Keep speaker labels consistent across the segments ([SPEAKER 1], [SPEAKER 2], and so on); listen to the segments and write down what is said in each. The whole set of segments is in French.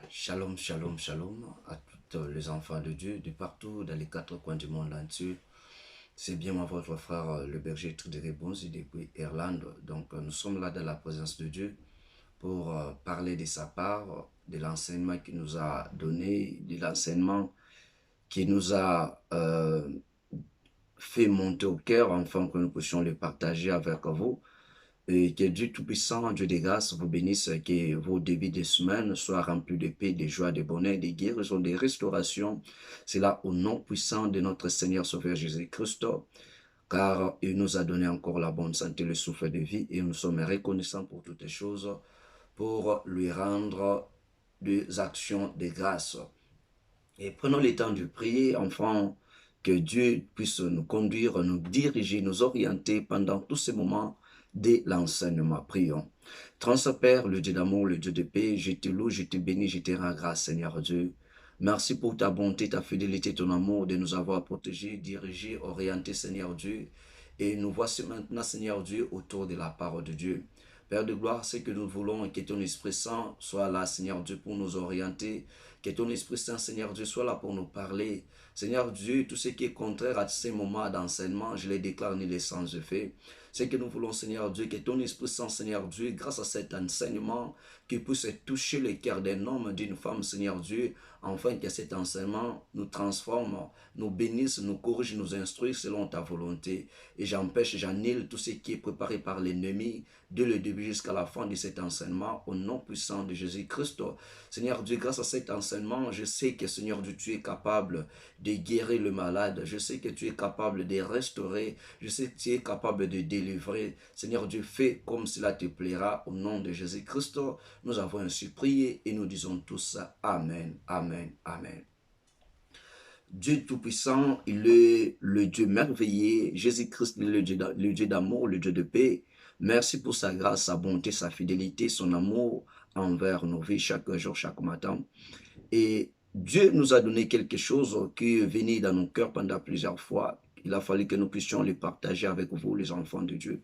[SPEAKER 1] Shalom, shalom, shalom à tous les enfants de Dieu de partout dans les quatre coins du monde entier. C'est bien moi, votre frère, le berger Trédéric Bonzi depuis Irlande. Donc, nous sommes là dans la présence de Dieu pour parler de sa part, de l'enseignement qu'il nous a donné, de l'enseignement qui nous a fait monter au cœur, afin que nous puissions le partager avec vous. Et que Dieu Tout-Puissant, Dieu des grâces, vous bénisse, que vos débuts de semaine soient remplis de paix, de joie, de bonheur, de guérison, de restauration. C'est là au nom puissant de notre Seigneur Sauveur Jésus-Christ, car il nous a donné encore la bonne santé, le souffle de vie, et nous sommes reconnaissants pour toutes les choses, pour lui rendre des actions de grâce. Et prenons le temps de prier, enfants, que Dieu puisse nous conduire, nous diriger, nous orienter pendant tous ces moments de l'enseignement. Prions. Père, le Dieu d'amour, le Dieu de paix, je te loue, je te bénis, je te rends grâce, Seigneur Dieu. Merci pour ta bonté, ta fidélité, ton amour, de nous avoir protégés, dirigés, orientés, Seigneur Dieu. Et nous voici maintenant, Seigneur Dieu, autour de la parole de Dieu. Père de gloire, c'est que nous voulons et que ton Esprit Saint soit là, Seigneur Dieu, pour nous orienter. Que ton Esprit Saint, Seigneur Dieu, soit là pour nous parler. Seigneur Dieu, tout ce qui est contraire à ces moments d'enseignement, je les déclare ni les sans effet. C'est que nous voulons, Seigneur Dieu, que ton Esprit Saint, Seigneur Dieu, grâce à cet enseignement, qui puisse toucher le cœur d'un homme, d'une femme, Seigneur Dieu, afin que cet enseignement nous transforme, nous bénisse, nous corrige, nous instruise selon ta volonté. Et j'empêche, j'annule tout ce qui est préparé par l'ennemi, dès le début jusqu'à la fin de cet enseignement, au nom puissant de Jésus-Christ. Seigneur Dieu, grâce à cet enseignement, je sais que, Seigneur Dieu, tu es capable de guérir le malade. Je sais que tu es capable de restaurer. Je sais que tu es capable de délivrer. Seigneur Dieu, fais comme cela te plaira. Au nom de Jésus-Christ, nous avons ainsi prié et nous disons tous Amen, Amen, Amen. Dieu Tout-Puissant, il est le Dieu merveilleux. Jésus-Christ, le Dieu d'amour, le Dieu de paix. Merci pour sa grâce, sa bonté, sa fidélité, son amour envers nos vies chaque jour, chaque matin. Et Dieu nous a donné quelque chose qui est venu dans nos cœurs pendant plusieurs fois. Il a fallu que nous puissions le partager avec vous, les enfants de Dieu.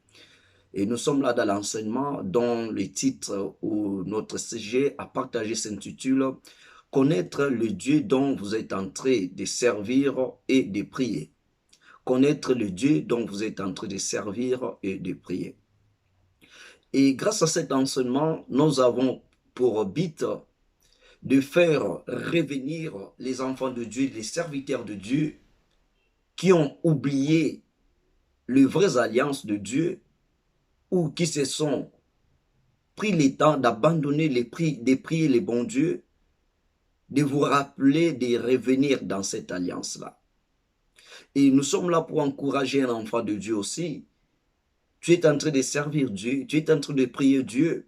[SPEAKER 1] Et nous sommes là dans l'enseignement dont le titre ou notre sujet à partager s'intitule « Connaître le Dieu dont vous êtes en train de servir et de prier ». Connaître le Dieu dont vous êtes en train de servir et de prier. Et grâce à cet enseignement, nous avons pour but de faire revenir les enfants de Dieu, les serviteurs de Dieu, qui ont oublié les vraies alliances de Dieu ou qui se sont pris le temps d'abandonner de prier les bons dieux, de vous rappeler de revenir dans cette alliance-là. Et nous sommes là pour encourager un enfant de Dieu aussi. Tu es en train de servir Dieu, tu es en train de prier Dieu,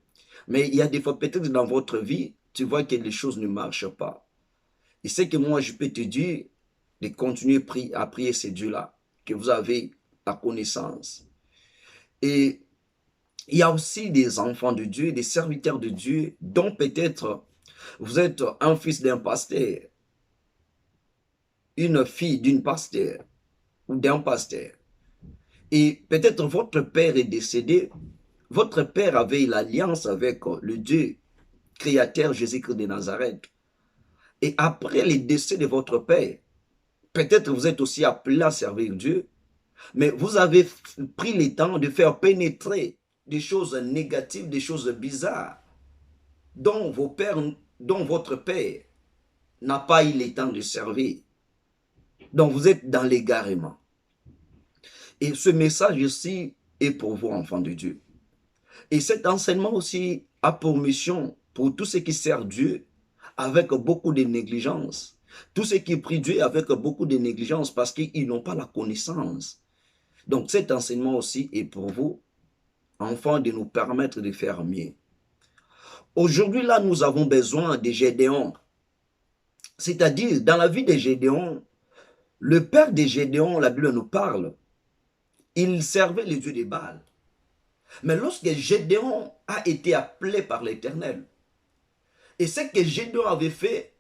[SPEAKER 1] mais il y a des fois peut-être dans votre vie, tu vois que les choses ne marchent pas. Et c'est que moi, je peux te dire de continuer à prier ces dieux-là, que vous avez la connaissance. Et il y a aussi des enfants de Dieu, des serviteurs de Dieu, dont peut-être vous êtes un fils d'un pasteur, une fille d'une pasteur ou d'un pasteur. Et peut-être votre père est décédé, votre père avait l'alliance avec le Dieu créateur Jésus-Christ de Nazareth. Et après le décès de votre père, peut-être vous êtes aussi appelé à servir Dieu, mais vous avez pris le temps de faire pénétrer des choses négatives, des choses bizarres, dont votre père n'a pas eu le temps de servir. Donc vous êtes dans l'égarement. Et ce message ici est pour vous, enfants de Dieu. Et cet enseignement aussi a pour mission, pour tous ceux qui servent Dieu, avec beaucoup de négligence. Tous ceux qui prient Dieu avec beaucoup de négligence parce qu'ils n'ont pas la connaissance. Donc cet enseignement aussi est pour vous, enfants, de nous permettre de faire mieux. Aujourd'hui, là, nous avons besoin de Gédéon. C'est-à-dire, dans la vie de Gédéon, le père de Gédéon, la Bible nous parle, il servait les dieux de Baal. Mais lorsque Gédéon a été appelé par l'Éternel, et ce que Gédéon avait fait,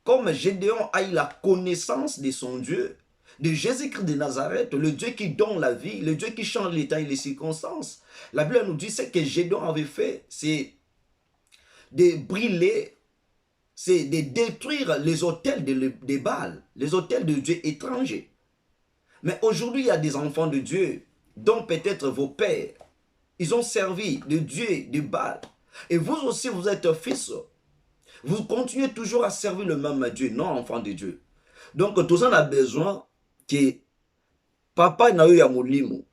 [SPEAKER 1] comme Gédéon a eu la connaissance de son Dieu, de Jésus-Christ de Nazareth, le Dieu qui donne la vie, le Dieu qui change les temps et les circonstances, la Bible nous dit ce que Gédéon avait fait, c'est de brûler c'est de détruire les autels des Baals, les autels de Dieu étrangers. Mais aujourd'hui, il y a des enfants de Dieu, dont peut-être vos pères, ils ont servi de Dieu, de Baal. Et vous aussi, vous êtes fils. Vous continuez toujours à servir le même Dieu, non enfant de Dieu. Donc, tout ça, on a besoin que papa na yo ya molimo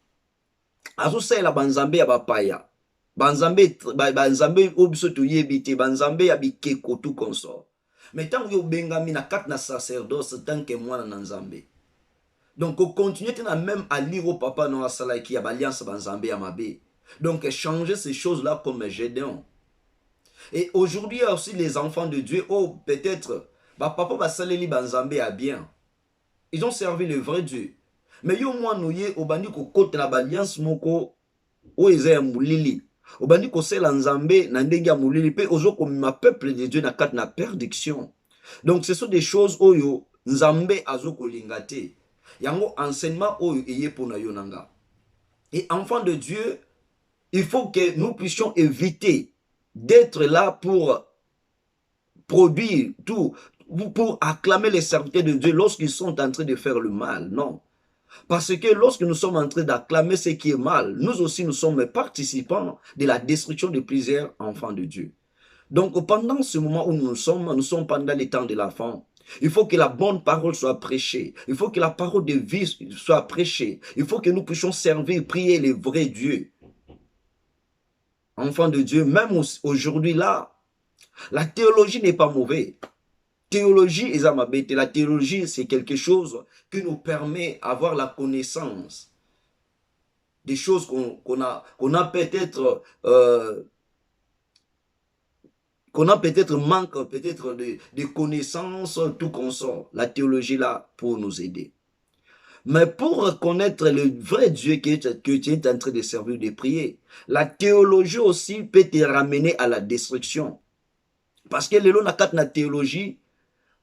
[SPEAKER 1] azosalela banzambe ya bapaya, banzambe oyo biso toyebi te, banzambe ya bikeko tout consort. Mais ntango yo obengami na kati na sacerdoce tanke mwana na nzambe, donc okontinue te na même alire oyo papa na yo asalaki ya baliance banzambe ya mabe. Donc changer ces choses là comme Gédéon. Et aujourd'hui il y a aussi les enfants de Dieu, oh peut-être papa basaleli banzambe ya bien, ils ont servi le vrai Dieu. Mais yo mwa nouye obandi kokota na baliance moko o eza ya mulili, obandi kosela nzambe na ndenge ya mulili pe ozokomima peuple de Dieu na kati na perdiction. Donc ce sont des choses oyo nzambe azokolinga te. Yango enseignement oyo eye pona yo nanga. Et enfant de Dieu, il faut que nous puissions éviter d'être là pour produire tout, pour acclamer les serviteurs de Dieu lorsqu'ils sont en train de faire le mal. Non. Parce que lorsque nous sommes en train d'acclamer ce qui est mal, nous aussi nous sommes participants de la destruction de plusieurs enfants de Dieu. Donc pendant ce moment où nous sommes pendant les temps de l'enfant. Il faut que la bonne parole soit prêchée. Il faut que la parole de vie soit prêchée. Il faut que nous puissions servir, prier les vrais dieux. Enfants de Dieu, même aujourd'hui là, la théologie n'est pas mauvaise. Théologie, la théologie, c'est quelque chose qui nous permet d'avoir la connaissance des choses qu'on a peut-être manque peut-être de connaissances, tout qu'on sort. La théologie là pour nous aider. Mais pour reconnaître le vrai Dieu que tu es en train de servir, de prier, la théologie aussi peut te ramener à la destruction. Parce que le long de la théologie,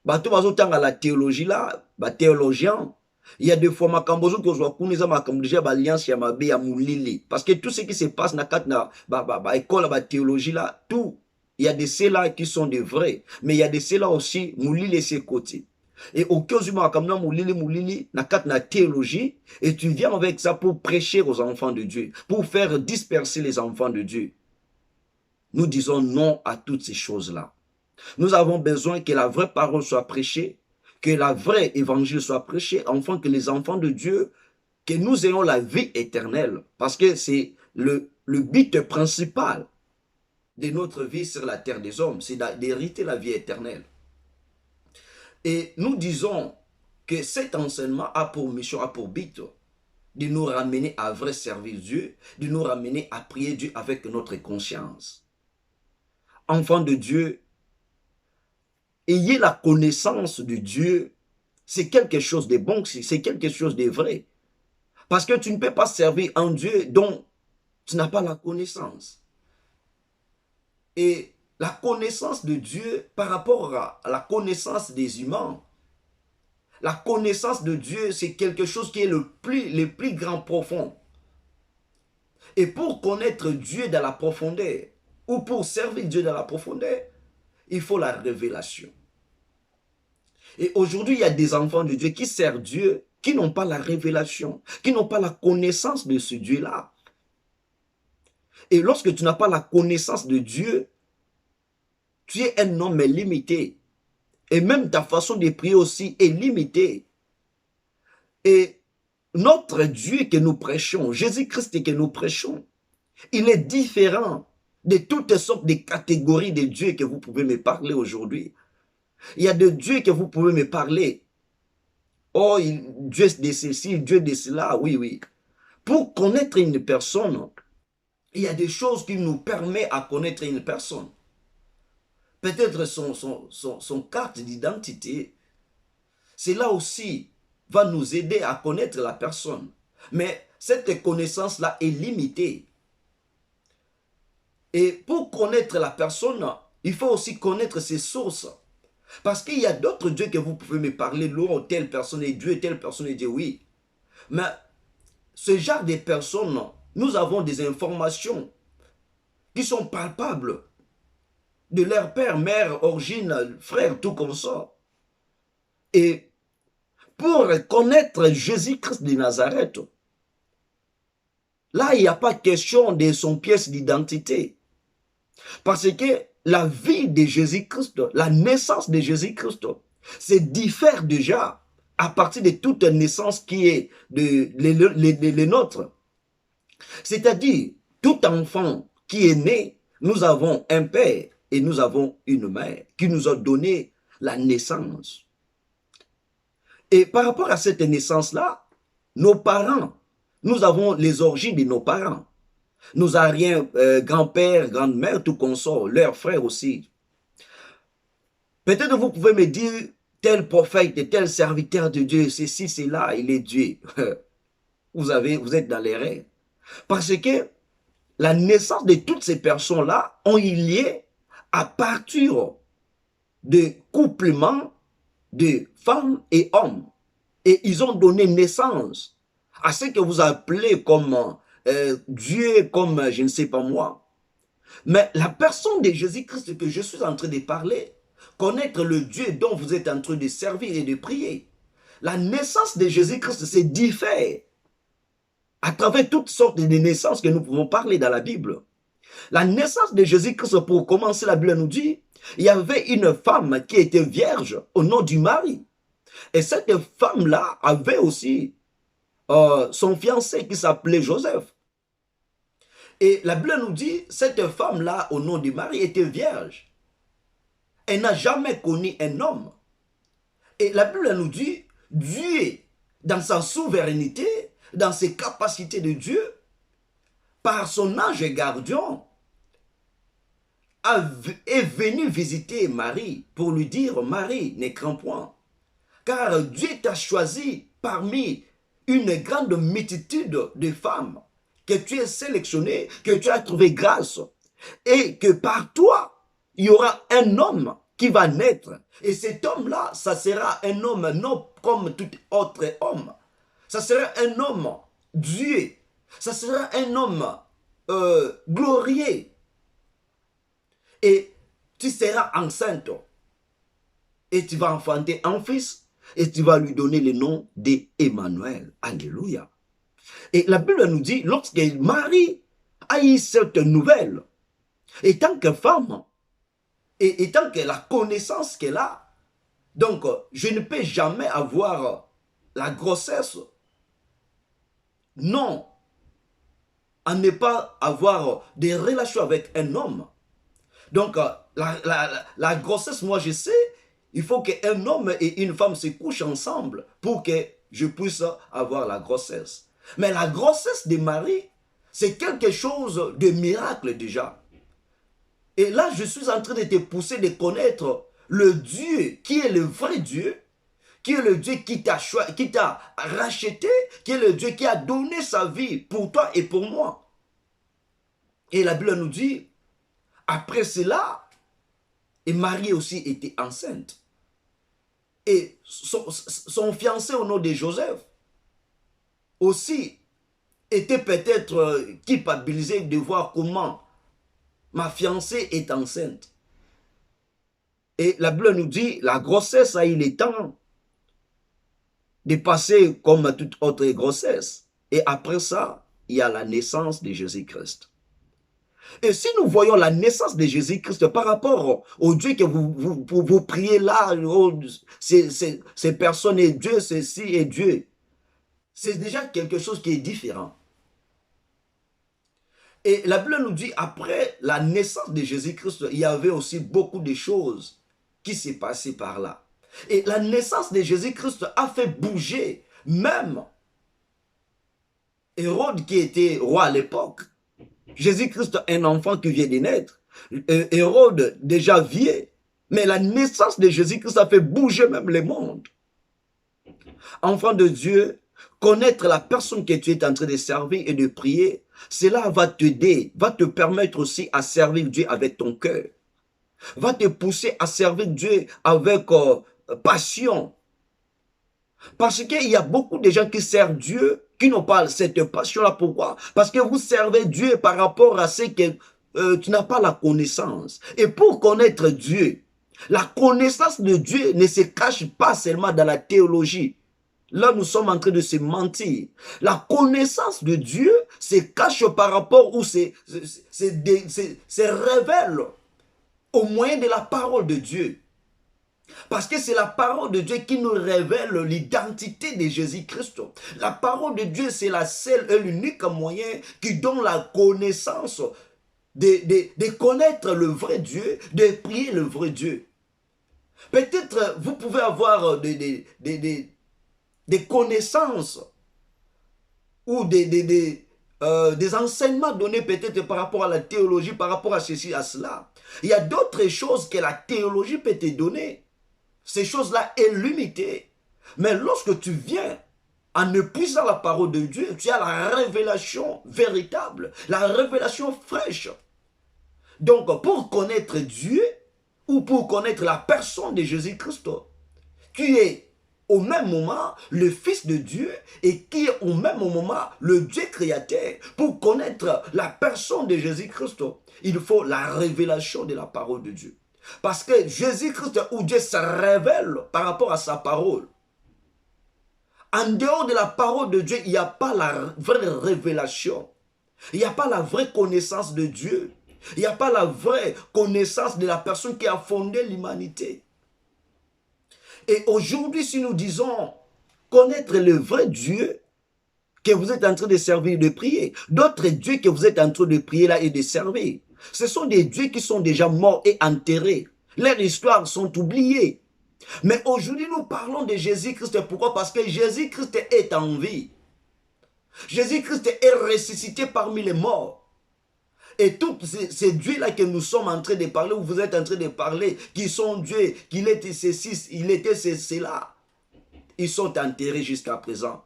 [SPEAKER 1] bato bazotanga la théologie là, ba théologien, il y a des fois makambozo que ozwa kuneza makambozo ba alliance ya mabe ya mulili, parce que tout ce qui se passe na kat na ba école ba théologie là, tout, il y a de ceux-là qui sont des vrais, mais il y a de ceux-là aussi mulili ses côtés. Et au cas où makamna mulili na kat na théologie, et tu viens avec ça pour prêcher aux enfants de Dieu, pour faire disperser les enfants de Dieu. Nous disons non à toutes ces choses-là. Nous avons besoin que la vraie parole soit prêchée, que la vraie évangile soit prêchée, afin que les enfants de Dieu, que nous ayons la vie éternelle. Parce que c'est le but principal de notre vie sur la terre des hommes, c'est d'hériter la vie éternelle. Et nous disons que cet enseignement a pour mission, a pour but de nous ramener à vrai servir Dieu, de nous ramener à prier Dieu avec notre conscience. Enfants de Dieu, ayez la connaissance de Dieu, c'est quelque chose de bon, c'est quelque chose de vrai. Parce que tu ne peux pas servir un Dieu dont tu n'as pas la connaissance. Et la connaissance de Dieu par rapport à la connaissance des humains, la connaissance de Dieu, c'est quelque chose qui est le plus grand profond. Et pour connaître Dieu dans la profondeur, ou pour servir Dieu dans la profondeur, il faut la révélation. Et aujourd'hui, il y a des enfants de Dieu qui servent Dieu, qui n'ont pas la révélation, qui n'ont pas la connaissance de ce Dieu-là. Et lorsque tu n'as pas la connaissance de Dieu, tu es un homme limité. Et même ta façon de prier aussi est limitée. Et notre Dieu que nous prêchons, Jésus-Christ que nous prêchons, il est différent de toutes sortes de catégories de dieux que vous pouvez me parler aujourd'hui. Il y a des dieux que vous pouvez me parler. Oh, Dieu de ceci, Dieu de cela, oui, oui. Pour connaître une personne, il y a des choses qui nous permettent à connaître une personne. Peut-être son carte d'identité. Cela aussi va nous aider à connaître la personne. Mais cette connaissance-là est limitée. Et pour connaître la personne, il faut aussi connaître ses sources. Parce qu'il y a d'autres dieux que vous pouvez me parler, l'eau, telle personne est Dieu, telle personne est Dieu, oui. Mais ce genre de personnes, nous avons des informations qui sont palpables. de leur père, mère, origine, frère, tout consort. Et pour connaître Jésus-Christ de Nazareth, là, il n'y a pas question de son pièce d'identité. Parce que la vie de Jésus-Christ, la naissance de Jésus-Christ, c'est diffère déjà à partir de toute naissance qui est les nôtres. C'est-à-dire, tout enfant qui est né, nous avons un père et nous avons une mère qui nous a donné la naissance. Et par rapport à cette naissance-là, nos parents, nous avons les origines de nos parents. Nos arrière grand-père, grand-mère, tout consort, leurs frères aussi. Peut-être vous pouvez me dire, tel prophète, tel serviteur de Dieu, ceci, c'est là, il est Dieu. Vous êtes dans les rêves. Parce que la naissance de toutes ces personnes-là ont eu lieu à partir de couplements de femmes et hommes. Et ils ont donné naissance à ce que vous appelez comme Dieu, comme je ne sais pas moi. Mais la personne de Jésus-Christ que je suis en train de parler, connaître le Dieu dont vous êtes en train de servir et de prier, la naissance de Jésus-Christ, c'est différent à travers toutes sortes de naissances que nous pouvons parler dans la Bible. La naissance de Jésus-Christ, pour commencer, la Bible nous dit, il y avait une femme qui était vierge au nom du mari. Et cette femme-là avait aussi son fiancé qui s'appelait Joseph. Et la Bible nous dit, cette femme-là, au nom du mari, était vierge. Elle n'a jamais connu un homme. Et la Bible nous dit, Dieu, dans sa souveraineté, dans ses capacités de Dieu, par son ange gardien, est venu visiter Marie pour lui dire, Marie, ne crains point, car Dieu t'a choisi parmi une grande multitude de femmes, que tu es sélectionné, que tu as trouvé grâce, et que par toi, il y aura un homme qui va naître. Et cet homme-là, ça sera un homme non comme tout autre homme. Ça sera un homme Dieu. Ça sera un homme glorieux. Et tu seras enceinte. Et tu vas enfanter un fils. Et tu vas lui donner le nom d'Emmanuel. Alléluia. Et la Bible nous dit, lorsque Marie a eu cette nouvelle, et tant que femme, et tant que la connaissance qu'elle a, donc je ne peux jamais avoir la grossesse. Non, à ne pas avoir des relations avec un homme. Donc la grossesse, moi je sais, il faut qu'un homme et une femme se couchent ensemble pour que je puisse avoir la grossesse. Mais la grossesse de Marie, c'est quelque chose de miracle déjà. Et là, je suis en train de te pousser de connaître le Dieu qui est le vrai Dieu, qui est le Dieu qui t'a racheté, qui est le Dieu qui a donné sa vie pour toi et pour moi. Et la Bible nous dit, après cela, et Marie aussi était enceinte. Et son fiancé au nom de Joseph aussi était peut-être culpabilisé de voir comment ma fiancée est enceinte. Et la Bible nous dit, la grossesse a eu le temps de passer comme toute autre grossesse. Et après ça, il y a la naissance de Jésus-Christ. Et si nous voyons la naissance de Jésus-Christ par rapport au Dieu que vous priez là, oh, ces personnes et Dieu, ceci et Dieu, c'est déjà quelque chose qui est différent. Et la Bible nous dit, après la naissance de Jésus-Christ, il y avait aussi beaucoup de choses qui s'est passé par là. Et la naissance de Jésus-Christ a fait bouger même Hérode qui était roi à l'époque. Jésus-Christ, un enfant qui vient de naître. Hérode déjà vieux. Mais la naissance de Jésus-Christ a fait bouger même le monde. Enfant de Dieu, connaître la personne que tu es en train de servir et de prier, cela va t'aider, va te permettre aussi à servir Dieu avec ton cœur. Va te pousser à servir Dieu avec passion. Parce qu'il y a beaucoup de gens qui servent Dieu, qui n'ont pas cette passion-là. Pourquoi? Parce que vous servez Dieu par rapport à ce que tu n'as pas la connaissance. Et pour connaître Dieu, la connaissance de Dieu ne se cache pas seulement dans la théologie. Là, nous sommes en train de se mentir. La connaissance de Dieu se cache par rapport où se révèle au moyen de la parole de Dieu. Parce que c'est la parole de Dieu qui nous révèle l'identité de Jésus-Christ. La parole de Dieu, c'est la seule et l'unique moyen qui donne la connaissance de connaître le vrai Dieu, de prier le vrai Dieu. Peut-être vous pouvez avoir des connaissances ou des enseignements donnés peut-être par rapport à la théologie, par rapport à ceci, à cela. Il y a d'autres choses que la théologie peut te donner. Ces choses-là est limitée. Mais lorsque tu viens en épuisant la parole de Dieu, tu as la révélation véritable, la révélation fraîche. Donc, pour connaître Dieu, ou pour connaître la personne de Jésus-Christ, qui est au même moment le Fils de Dieu et qui est au même moment le Dieu créateur, pour connaître la personne de Jésus-Christ, il faut la révélation de la parole de Dieu. Parce que Jésus-Christ, où Dieu se révèle par rapport à sa parole, en dehors de la parole de Dieu, il n'y a pas la vraie révélation. Il n'y a pas la vraie connaissance de Dieu. Il n'y a pas la vraie connaissance de la personne qui a fondé l'humanité. Et aujourd'hui, si nous disons connaître le vrai Dieu que vous êtes en train de servir, de prier, d'autres dieux que vous êtes en train de prier là et de servir, ce sont des dieux qui sont déjà morts et enterrés. Leurs histoires sont oubliées. Mais aujourd'hui, nous parlons de Jésus-Christ. Pourquoi? Parce que Jésus-Christ est en vie. Jésus-Christ est ressuscité parmi les morts. Et tous ces dieux-là que nous sommes en train de parler, ou vous êtes en train de parler, qui sont dieux, qu'il était ceci, il était cela, ils sont enterrés jusqu'à présent.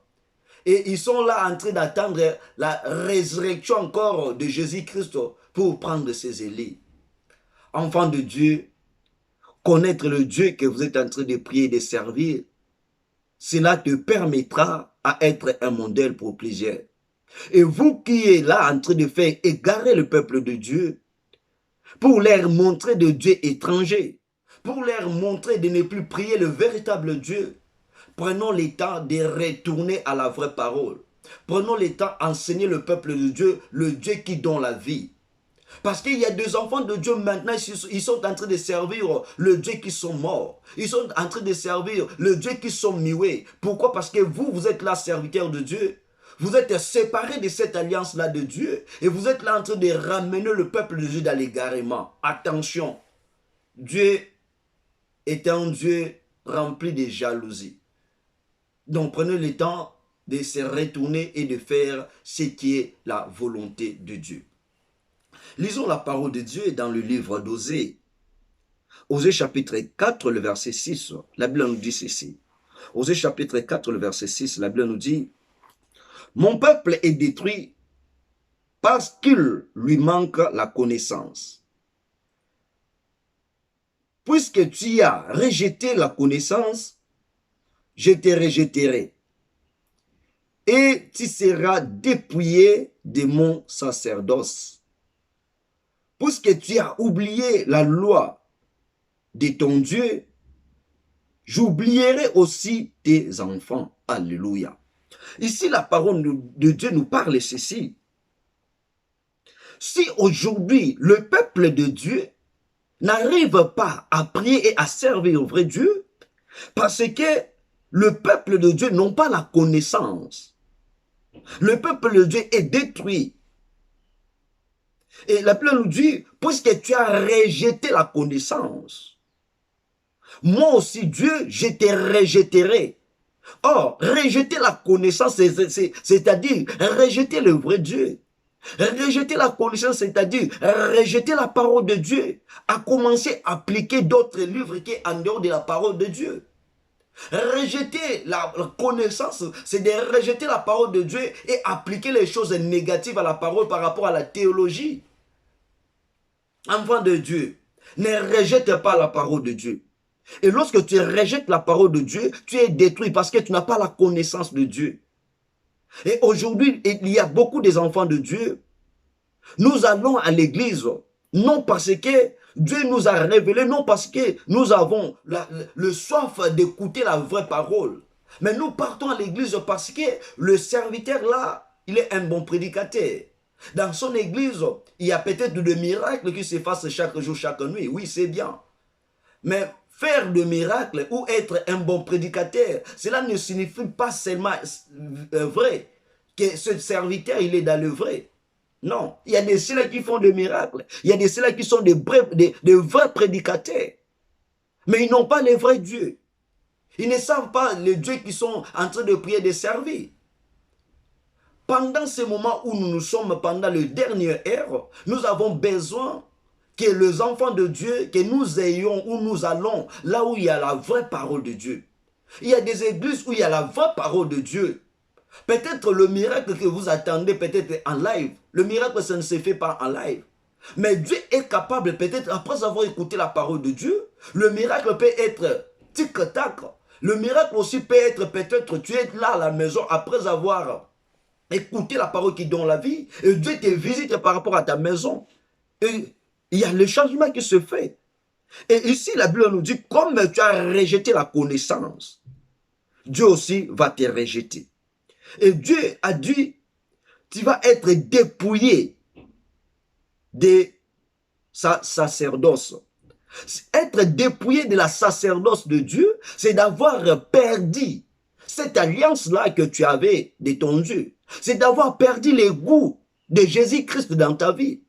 [SPEAKER 1] Et ils sont là en train d'attendre la résurrection encore de Jésus-Christ pour prendre ses élits. Enfants de Dieu, connaître le Dieu que vous êtes en train de prier et de servir, cela te permettra à être un modèle pour plusieurs. Et vous qui êtes là en train de faire égarer le peuple de Dieu, pour leur montrer de Dieu étranger, pour leur montrer de ne plus prier le véritable Dieu, prenons le temps de retourner à la vraie parole. Prenons le temps d'enseigner le peuple de Dieu, le Dieu qui donne la vie. Parce qu'il y a des enfants de Dieu maintenant, ils sont en train de servir le Dieu qui sont morts. Ils sont en train de servir le Dieu qui sont muets. Pourquoi? Parce que vous êtes là, serviteurs de Dieu. Vous êtes séparés de cette alliance-là de Dieu. Et vous êtes là en train de ramener le peuple de Dieu dans l'égarement. Attention, Dieu est un Dieu rempli de jalousie. Donc prenez le temps de se retourner et de faire ce qui est la volonté de Dieu. Lisons la parole de Dieu dans le livre d'Osée. Osée chapitre 4, le verset 6. La Bible nous dit ceci. Osée chapitre 4, le verset 6, la Bible nous dit: mon peuple est détruit parce qu'il lui manque la connaissance. Puisque tu as rejeté la connaissance, je te rejetterai. Et tu seras dépouillé de mon sacerdoce. Puisque tu as oublié la loi de ton Dieu, j'oublierai aussi tes enfants. Alléluia. Ici, la parole de Dieu nous parle ceci. Si aujourd'hui, le peuple de Dieu n'arrive pas à prier et à servir au vrai Dieu, parce que le peuple de Dieu n'a pas la connaissance. Le peuple de Dieu est détruit. Et la Bible nous dit, puisque tu as rejeté la connaissance, moi aussi, Dieu, je te rejetterai. Or, rejeter la connaissance, c'est-à-dire rejeter le vrai Dieu. Rejeter la connaissance, c'est-à-dire rejeter la parole de Dieu, à commencer à appliquer d'autres livres qui sont en dehors de la parole de Dieu. Rejeter la connaissance, c'est de rejeter la parole de Dieu et appliquer les choses négatives à la parole par rapport à la théologie. Enfant de Dieu, ne rejette pas la parole de Dieu. Et lorsque tu rejettes la parole de Dieu, tu es détruit parce que tu n'as pas la connaissance de Dieu. Et aujourd'hui, il y a beaucoup des enfants de Dieu Nous allons à l'église, non parce que Dieu nous a révélé, non parce que nous avons le soif d'écouter la vraie parole. Mais nous partons à l'église parce que le serviteur là, il est un bon prédicateur. Dans son église, il y a peut-être des miracles qui se fassent chaque jour, chaque nuit. Oui, c'est bien. Mais faire de miracles ou être un bon prédicateur, cela ne signifie pas seulement vrai, que ce serviteur, il est dans le vrai. Non, il y a des ceux-là qui font des miracles. Il y a des ceux-là qui sont des vrais prédicateurs. Mais ils n'ont pas les vrais dieux. Ils ne savent pas les dieux qui sont en train de prier, de servir. Pendant ce moment où nous sommes, pendant le dernier ère, nous avons besoin que les enfants de Dieu, que nous ayons où nous allons, là où il y a la vraie parole de Dieu. Il y a des églises où il y a la vraie parole de Dieu. Peut-être le miracle que vous attendez, peut-être en live. Le miracle, ça ne se fait pas en live. Mais Dieu est capable, peut-être après avoir écouté la parole de Dieu, le miracle peut être tic-tac. Le miracle aussi peut être peut-être tu es là à la maison après avoir écouté la parole qui donne la vie et Dieu te visite par rapport à ta maison. Et il y a le changement qui se fait. Et ici, la Bible nous dit, comme tu as rejeté la connaissance, Dieu aussi va te rejeter. Et Dieu a dit, tu vas être dépouillé de sa sacerdoce. Être dépouillé de la sacerdoce de Dieu, c'est d'avoir perdu cette alliance-là que tu avais de ton Dieu. C'est d'avoir perdu les goûts de Jésus-Christ dans ta vie.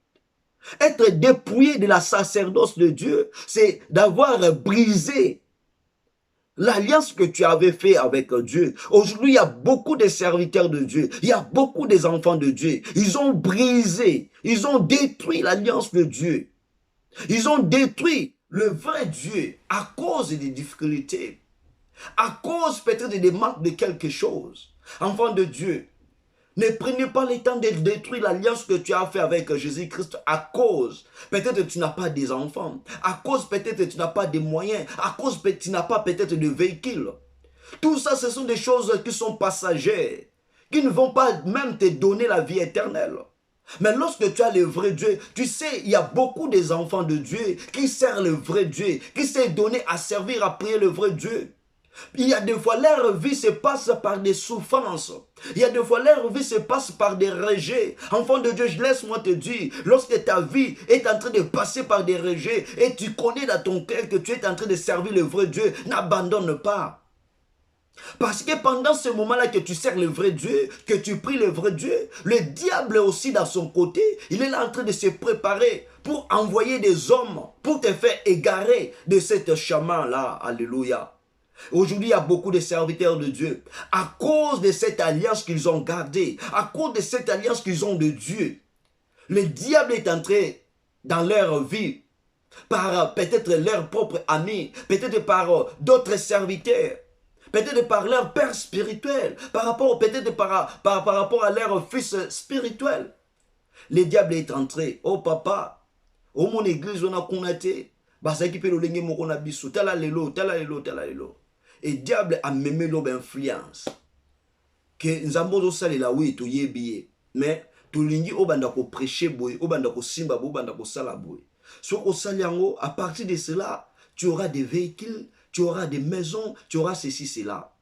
[SPEAKER 1] Être dépouillé de la sacerdoce de Dieu, c'est d'avoir brisé l'alliance que tu avais fait avec Dieu. Aujourd'hui, il y a beaucoup de serviteurs de Dieu. Il y a beaucoup des enfants de Dieu. Ils ont brisé, ils ont détruit l'alliance de Dieu. Ils ont détruit le vrai Dieu à cause des difficultés, à cause peut-être des manques de quelque chose. Enfants de Dieu, ne prenez pas le temps de détruire l'alliance que tu as fait avec Jésus-Christ à cause. Peut-être tu n'as pas des enfants. À cause peut-être tu n'as pas de moyens. À cause tu n'as pas peut-être de véhicule. Tout ça, ce sont des choses qui sont passagères. Qui ne vont pas même te donner la vie éternelle. Mais lorsque tu as le vrai Dieu, tu sais, il y a beaucoup des enfants de Dieu qui servent le vrai Dieu. Qui s'est donné à servir, à prier le vrai Dieu. Il y a des fois, leur vie se passe par des souffrances. Il y a des fois, leur vie se passe par des rejets. Enfant de Dieu, laisse-moi te dire, lorsque ta vie est en train de passer par des rejets et tu connais dans ton cœur que tu es en train de servir le vrai Dieu, n'abandonne pas. Parce que pendant ce moment-là que tu sers le vrai Dieu, que tu pries le vrai Dieu, le diable aussi dans son côté, il est là en train de se préparer pour envoyer des hommes, pour te faire égarer de cet chemin-là. Alléluia. Aujourd'hui, il y a beaucoup de serviteurs de Dieu. À cause de cette alliance qu'ils ont gardée, à cause de cette alliance qu'ils ont de Dieu, le diable est entré dans leur vie par peut-être leurs propres amis, peut-être par d'autres serviteurs, peut-être par leur père spirituel, peut-être par rapport à leur fils spirituel. Le diable est entré. Oh papa, oh mon église, on a connaté. Basaki pe lolenge moko na biso. Tala lelo, tala lelo, tala lelo. Et diable a même l'influence. Que nzambo zo salela oui to yebiye. Mais to lingi obanda ko prêcher boy, obanda ko simba boy, obanda ko sala boy. So ko saliango, à partir de cela, tu auras des véhicules, tu auras des maisons, tu auras ceci, cela.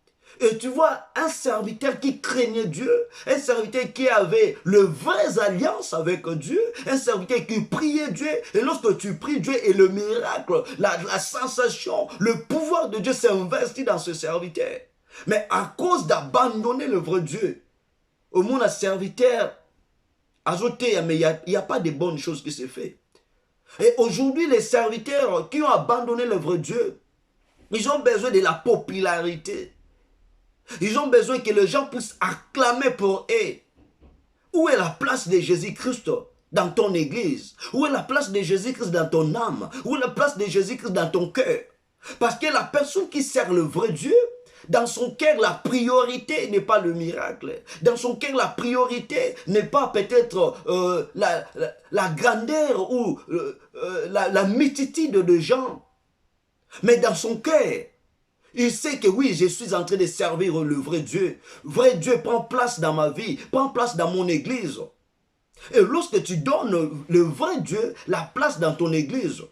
[SPEAKER 1] Et tu vois, un serviteur qui craignait Dieu, un serviteur qui avait le vraie alliance avec Dieu, un serviteur qui priait Dieu, et lorsque tu pries Dieu et le miracle, la sensation, le pouvoir de Dieu s'est investi dans ce serviteur. Mais à cause d'abandonner le vrai Dieu, au monde un serviteur azoté, mais il n'y a pas de bonnes choses qui se fait. Et aujourd'hui, les serviteurs qui ont abandonné le vrai Dieu, ils ont besoin de la popularité. Ils ont besoin que les gens puissent acclamer pour eux. Où est la place de Jésus-Christ dans ton église? Où est la place de Jésus-Christ dans ton âme? Où est la place de Jésus-Christ dans ton cœur? Parce que la personne qui sert le vrai Dieu, dans son cœur, la priorité n'est pas le miracle. Dans son cœur, la priorité n'est pas peut-être la grandeur ou la multitude de gens. Mais dans son cœur, il sait que oui, je suis en train de servir le vrai Dieu. Vrai Dieu prend place dans ma vie, prend place dans mon église. Et lorsque tu donnes le vrai Dieu la place dans ton église,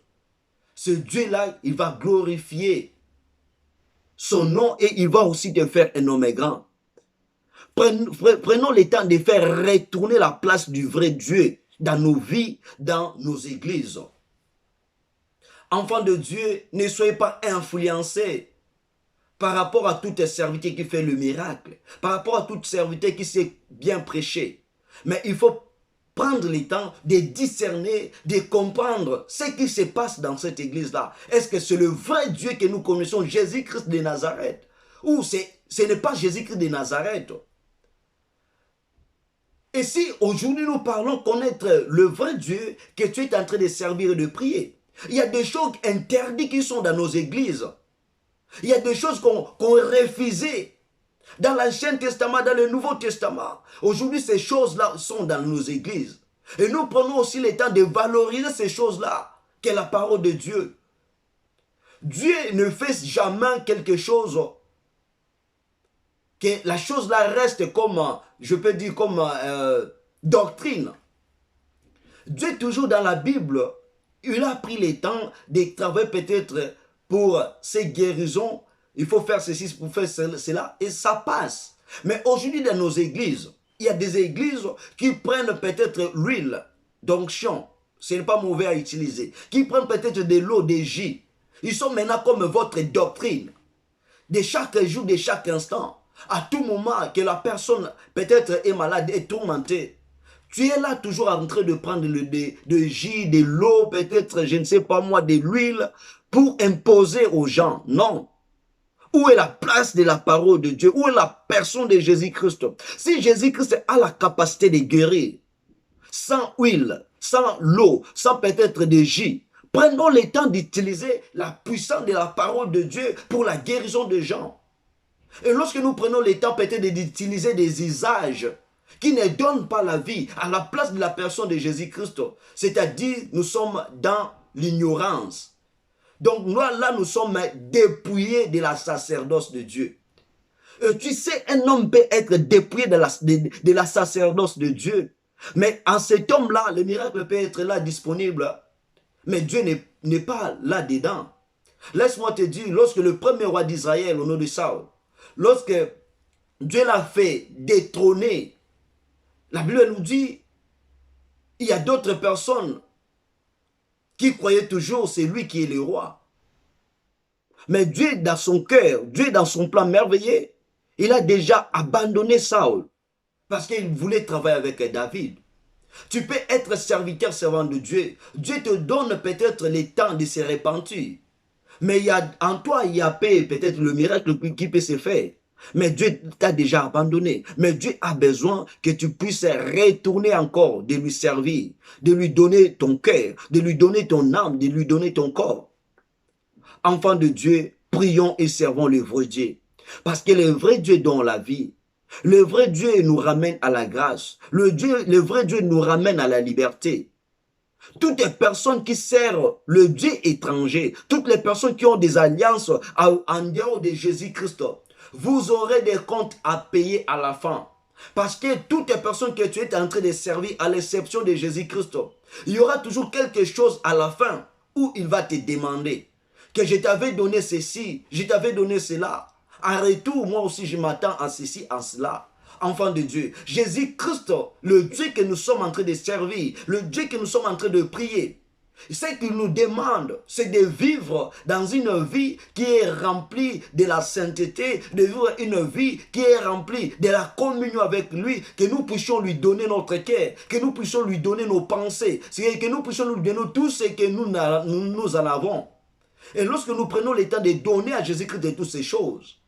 [SPEAKER 1] ce Dieu-là, il va glorifier son nom et il va aussi te faire un homme grand. Prenons le temps de faire retourner la place du vrai Dieu dans nos vies, dans nos églises. Enfants de Dieu, ne soyez pas influencés par rapport à tout serviteur qui fait le miracle, par rapport à tout serviteur qui sait bien prêcher. Mais il faut prendre le temps de discerner, de comprendre ce qui se passe dans cette église-là. Est-ce que c'est le vrai Dieu que nous connaissons, Jésus-Christ de Nazareth? Ou ce n'est pas Jésus-Christ de Nazareth? Et si aujourd'hui nous parlons connaître le vrai Dieu que tu es en train de servir et de prier, il y a des choses interdites qui sont dans nos églises. Il y a des choses qu'on refusait dans l'Ancien Testament, dans le Nouveau Testament. Aujourd'hui, ces choses-là sont dans nos églises. Et nous prenons aussi le temps de valoriser ces choses-là, qu'est la parole de Dieu. Dieu ne fait jamais quelque chose que la chose-là reste comme, je peux dire, comme doctrine. Dieu, toujours dans la Bible, il a pris le temps de travailler peut-être pour ces guérisons. Il faut faire ceci pour faire cela et ça passe. Mais aujourd'hui dans nos églises, il y a des églises qui prennent peut-être l'huile d'onction. Ce n'est pas mauvais à utiliser. Qui prennent peut-être de l'eau, des jus. Ils sont maintenant comme votre doctrine. De chaque jour, de chaque instant. À tout moment que la personne peut-être est malade, est tourmentée. Tu es là toujours en train de prendre de jus, de l'eau, peut-être, je ne sais pas moi, de l'huile, pour imposer aux gens. Non. Où est la place de la parole de Dieu? Où est la personne de Jésus-Christ? Si Jésus-Christ a la capacité de guérir, sans huile, sans l'eau, sans peut-être de jus, prenons le temps d'utiliser la puissance de la parole de Dieu pour la guérison des gens. Et lorsque nous prenons le temps peut-être d'utiliser des usages qui ne donnent pas la vie à la place de la personne de Jésus-Christ, c'est-à-dire nous sommes dans l'ignorance. Donc nous sommes dépouillés de la sacerdoce de Dieu. Tu sais, un homme peut être dépouillé de la sacerdoce de Dieu. Mais en cet homme-là, le miracle peut être là disponible. Mais Dieu n'est pas là-dedans. Laisse-moi te dire, lorsque le premier roi d'Israël, au nom de Saül, lorsque Dieu l'a fait détrôner, la Bible nous dit, il y a d'autres personnes qui croyaient toujours c'est lui qui est le roi. Mais Dieu dans son cœur, Dieu dans son plan merveilleux, il a déjà abandonné Saül parce qu'il voulait travailler avec David. Tu peux être serviteur, servant de Dieu. Dieu te donne peut-être le temps de se repentir. Mais en toi, il y a peut-être le miracle qui peut se faire. Mais Dieu t'a déjà abandonné. Mais Dieu a besoin que tu puisses retourner encore, de lui servir, de lui donner ton cœur, de lui donner ton âme, de lui donner ton corps. Enfants de Dieu, prions et servons le vrai Dieu. Parce que le vrai Dieu donne la vie. Le vrai Dieu nous ramène à la grâce. Le vrai Dieu nous ramène à la liberté. Toutes les personnes qui servent le Dieu étranger, toutes les personnes qui ont des alliances en dehors de Jésus-Christ, vous aurez des comptes à payer à la fin. Parce que toutes les personnes que tu es en train de servir, à l'exception de Jésus-Christ, il y aura toujours quelque chose à la fin où il va te demander que je t'avais donné ceci, je t'avais donné cela. En retour, moi aussi, je m'attends à ceci, à cela. Enfant de Dieu, Jésus-Christ, le Dieu que nous sommes en train de servir, le Dieu que nous sommes en train de prier, ce qu'il nous demande, c'est de vivre dans une vie qui est remplie de la sainteté, de vivre une vie qui est remplie de la communion avec lui, que nous puissions lui donner notre cœur, que nous puissions lui donner nos pensées, que nous puissions lui donner tout ce que nous en avons. Et lorsque nous prenons le temps de donner à Jésus-Christ de toutes ces choses,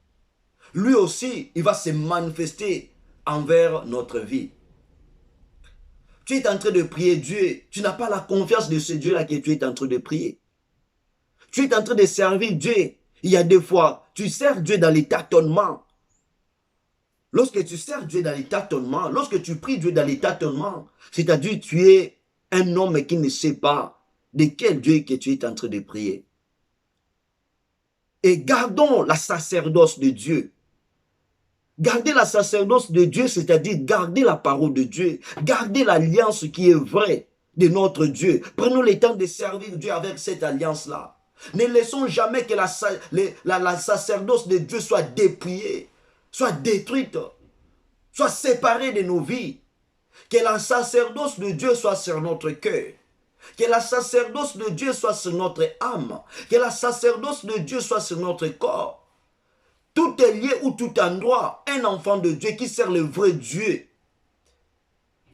[SPEAKER 1] lui aussi, il va se manifester envers notre vie. Tu es en train de prier Dieu, tu n'as pas la confiance de ce Dieu-là que tu es en train de prier. Tu es en train de servir Dieu. Il y a des fois, tu sers Dieu dans les tâtonnements. Lorsque tu sers Dieu dans les tâtonnements, lorsque tu pries Dieu dans les tâtonnements, c'est-à-dire tu es un homme qui ne sait pas de quel Dieu que tu es en train de prier. Et gardons la sacerdoce de Dieu. Garder la sacerdoce de Dieu, c'est-à-dire garder la parole de Dieu, garder l'alliance qui est vraie de notre Dieu. Prenons le temps de servir Dieu avec cette alliance-là. Ne laissons jamais que la sacerdoce de Dieu soit dépouillée, soit détruite, soit séparée de nos vies. Que la sacerdoce de Dieu soit sur notre cœur. Que la sacerdoce de Dieu soit sur notre âme. Que la sacerdoce de Dieu soit sur notre corps. Tout est lié ou tout endroit. Un enfant de Dieu qui sert le vrai Dieu.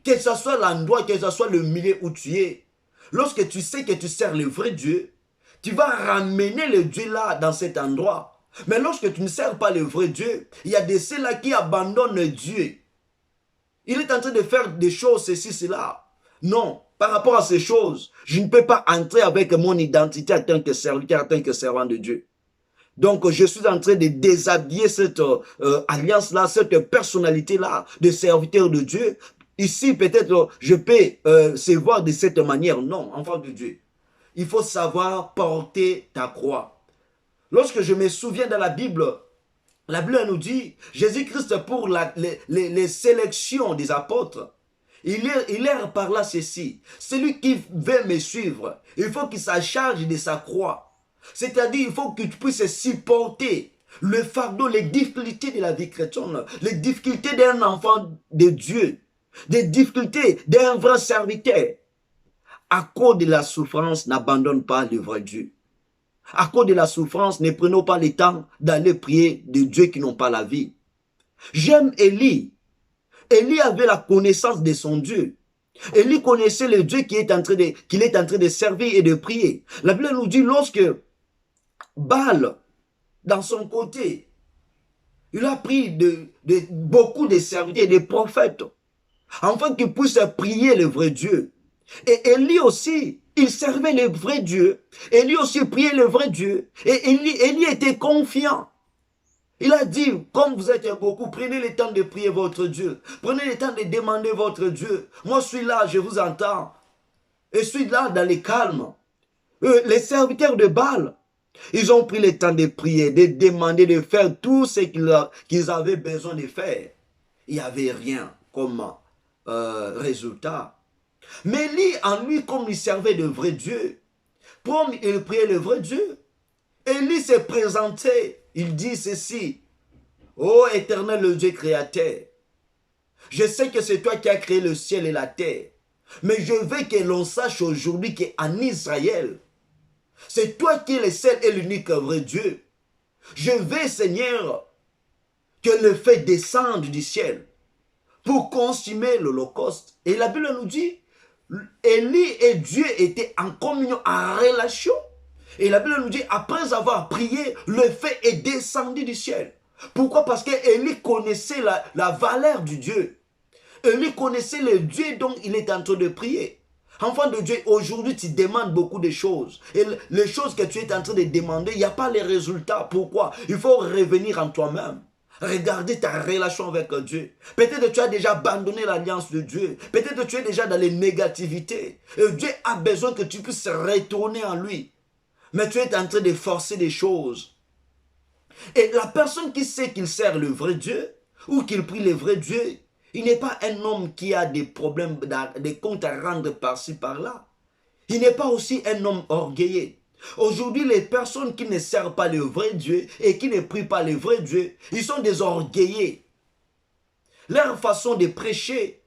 [SPEAKER 1] Que ce soit l'endroit, que ce soit le milieu où tu es. Lorsque tu sais que tu sers le vrai Dieu, tu vas ramener le Dieu là dans cet endroit. Mais lorsque tu ne sers pas le vrai Dieu, il y a de ceux-là qui abandonnent Dieu. Il est en train de faire des choses, ceci, cela. Non, par rapport à ces choses, je ne peux pas entrer avec mon identité en tant que serviteur, en tant que servant de Dieu. Donc, je suis en train de déshabiller cette alliance-là, cette personnalité-là de serviteur de Dieu. Ici, peut-être, je peux se voir de cette manière. Non, enfant de Dieu. Il faut savoir porter ta croix. Lorsque je me souviens dans la Bible nous dit, Jésus-Christ pour les sélections des apôtres, il leur parla ceci, celui qui veut me suivre, il faut qu'il se charge de sa croix. C'est-à-dire, il faut que tu puisses supporter le fardeau, les difficultés de la vie chrétienne, les difficultés d'un enfant de Dieu, les difficultés d'un vrai serviteur. À cause de la souffrance, n'abandonne pas le vrai Dieu. À cause de la souffrance, ne prenons pas le temps d'aller prier de Dieu qui n'ont pas la vie. J'aime Élie. Élie avait la connaissance de son Dieu. Élie connaissait le Dieu qu'il est en train de servir et de prier. La Bible nous dit lorsque Baal, dans son côté, il a pris beaucoup de serviteurs, des prophètes, afin qu'ils puissent prier le vrai Dieu. Et Élie aussi, il servait le vrai Dieu. Élie aussi priait le vrai Dieu. Et Élie était confiant. Il a dit, comme vous êtes beaucoup, prenez le temps de prier votre Dieu. Prenez le temps de demander votre Dieu. Moi, je suis là, je vous entends. Et je suis là dans le calme. Les serviteurs de Baal, ils ont pris le temps de prier, de demander, de faire tout ce qu'ils avaient besoin de faire. Il n'y avait rien comme résultat. Mais lui, en lui, comme il servait le vrai Dieu, comme il priait le vrai Dieu, Élie s'est présenté, il dit ceci, ô éternel le Dieu créateur, je sais que c'est toi qui as créé le ciel et la terre, mais je veux que l'on sache aujourd'hui qu'en Israël, c'est toi qui es le seul et l'unique vrai Dieu. Je veux, Seigneur, que le feu descende du ciel pour consumer l'Holocauste. Et la Bible nous dit, Élie et Dieu étaient en communion, en relation. Et la Bible nous dit, après avoir prié, le feu est descendu du ciel. Pourquoi? Parce qu'Élie connaissait la valeur du Dieu. Élie connaissait le Dieu dont il est en train de prier. Enfant de Dieu, aujourd'hui tu demandes beaucoup de choses. Et les choses que tu es en train de demander, il n'y a pas les résultats. Pourquoi? Il faut revenir en toi-même. Regardez ta relation avec Dieu. Peut-être que tu as déjà abandonné l'alliance de Dieu. Peut-être que tu es déjà dans les négativités. Et Dieu a besoin que tu puisses retourner en lui. Mais tu es en train de forcer des choses. Et la personne qui sait qu'il sert le vrai Dieu, ou qu'il prie le vrai Dieu, il n'est pas un homme qui a des problèmes, des comptes à rendre par-ci, par-là. Il n'est pas aussi un homme orgueilleux. Aujourd'hui, les personnes qui ne servent pas le vrai Dieu et qui ne prient pas le vrai Dieu, ils sont des orgueilleux. Leur façon de prêcher,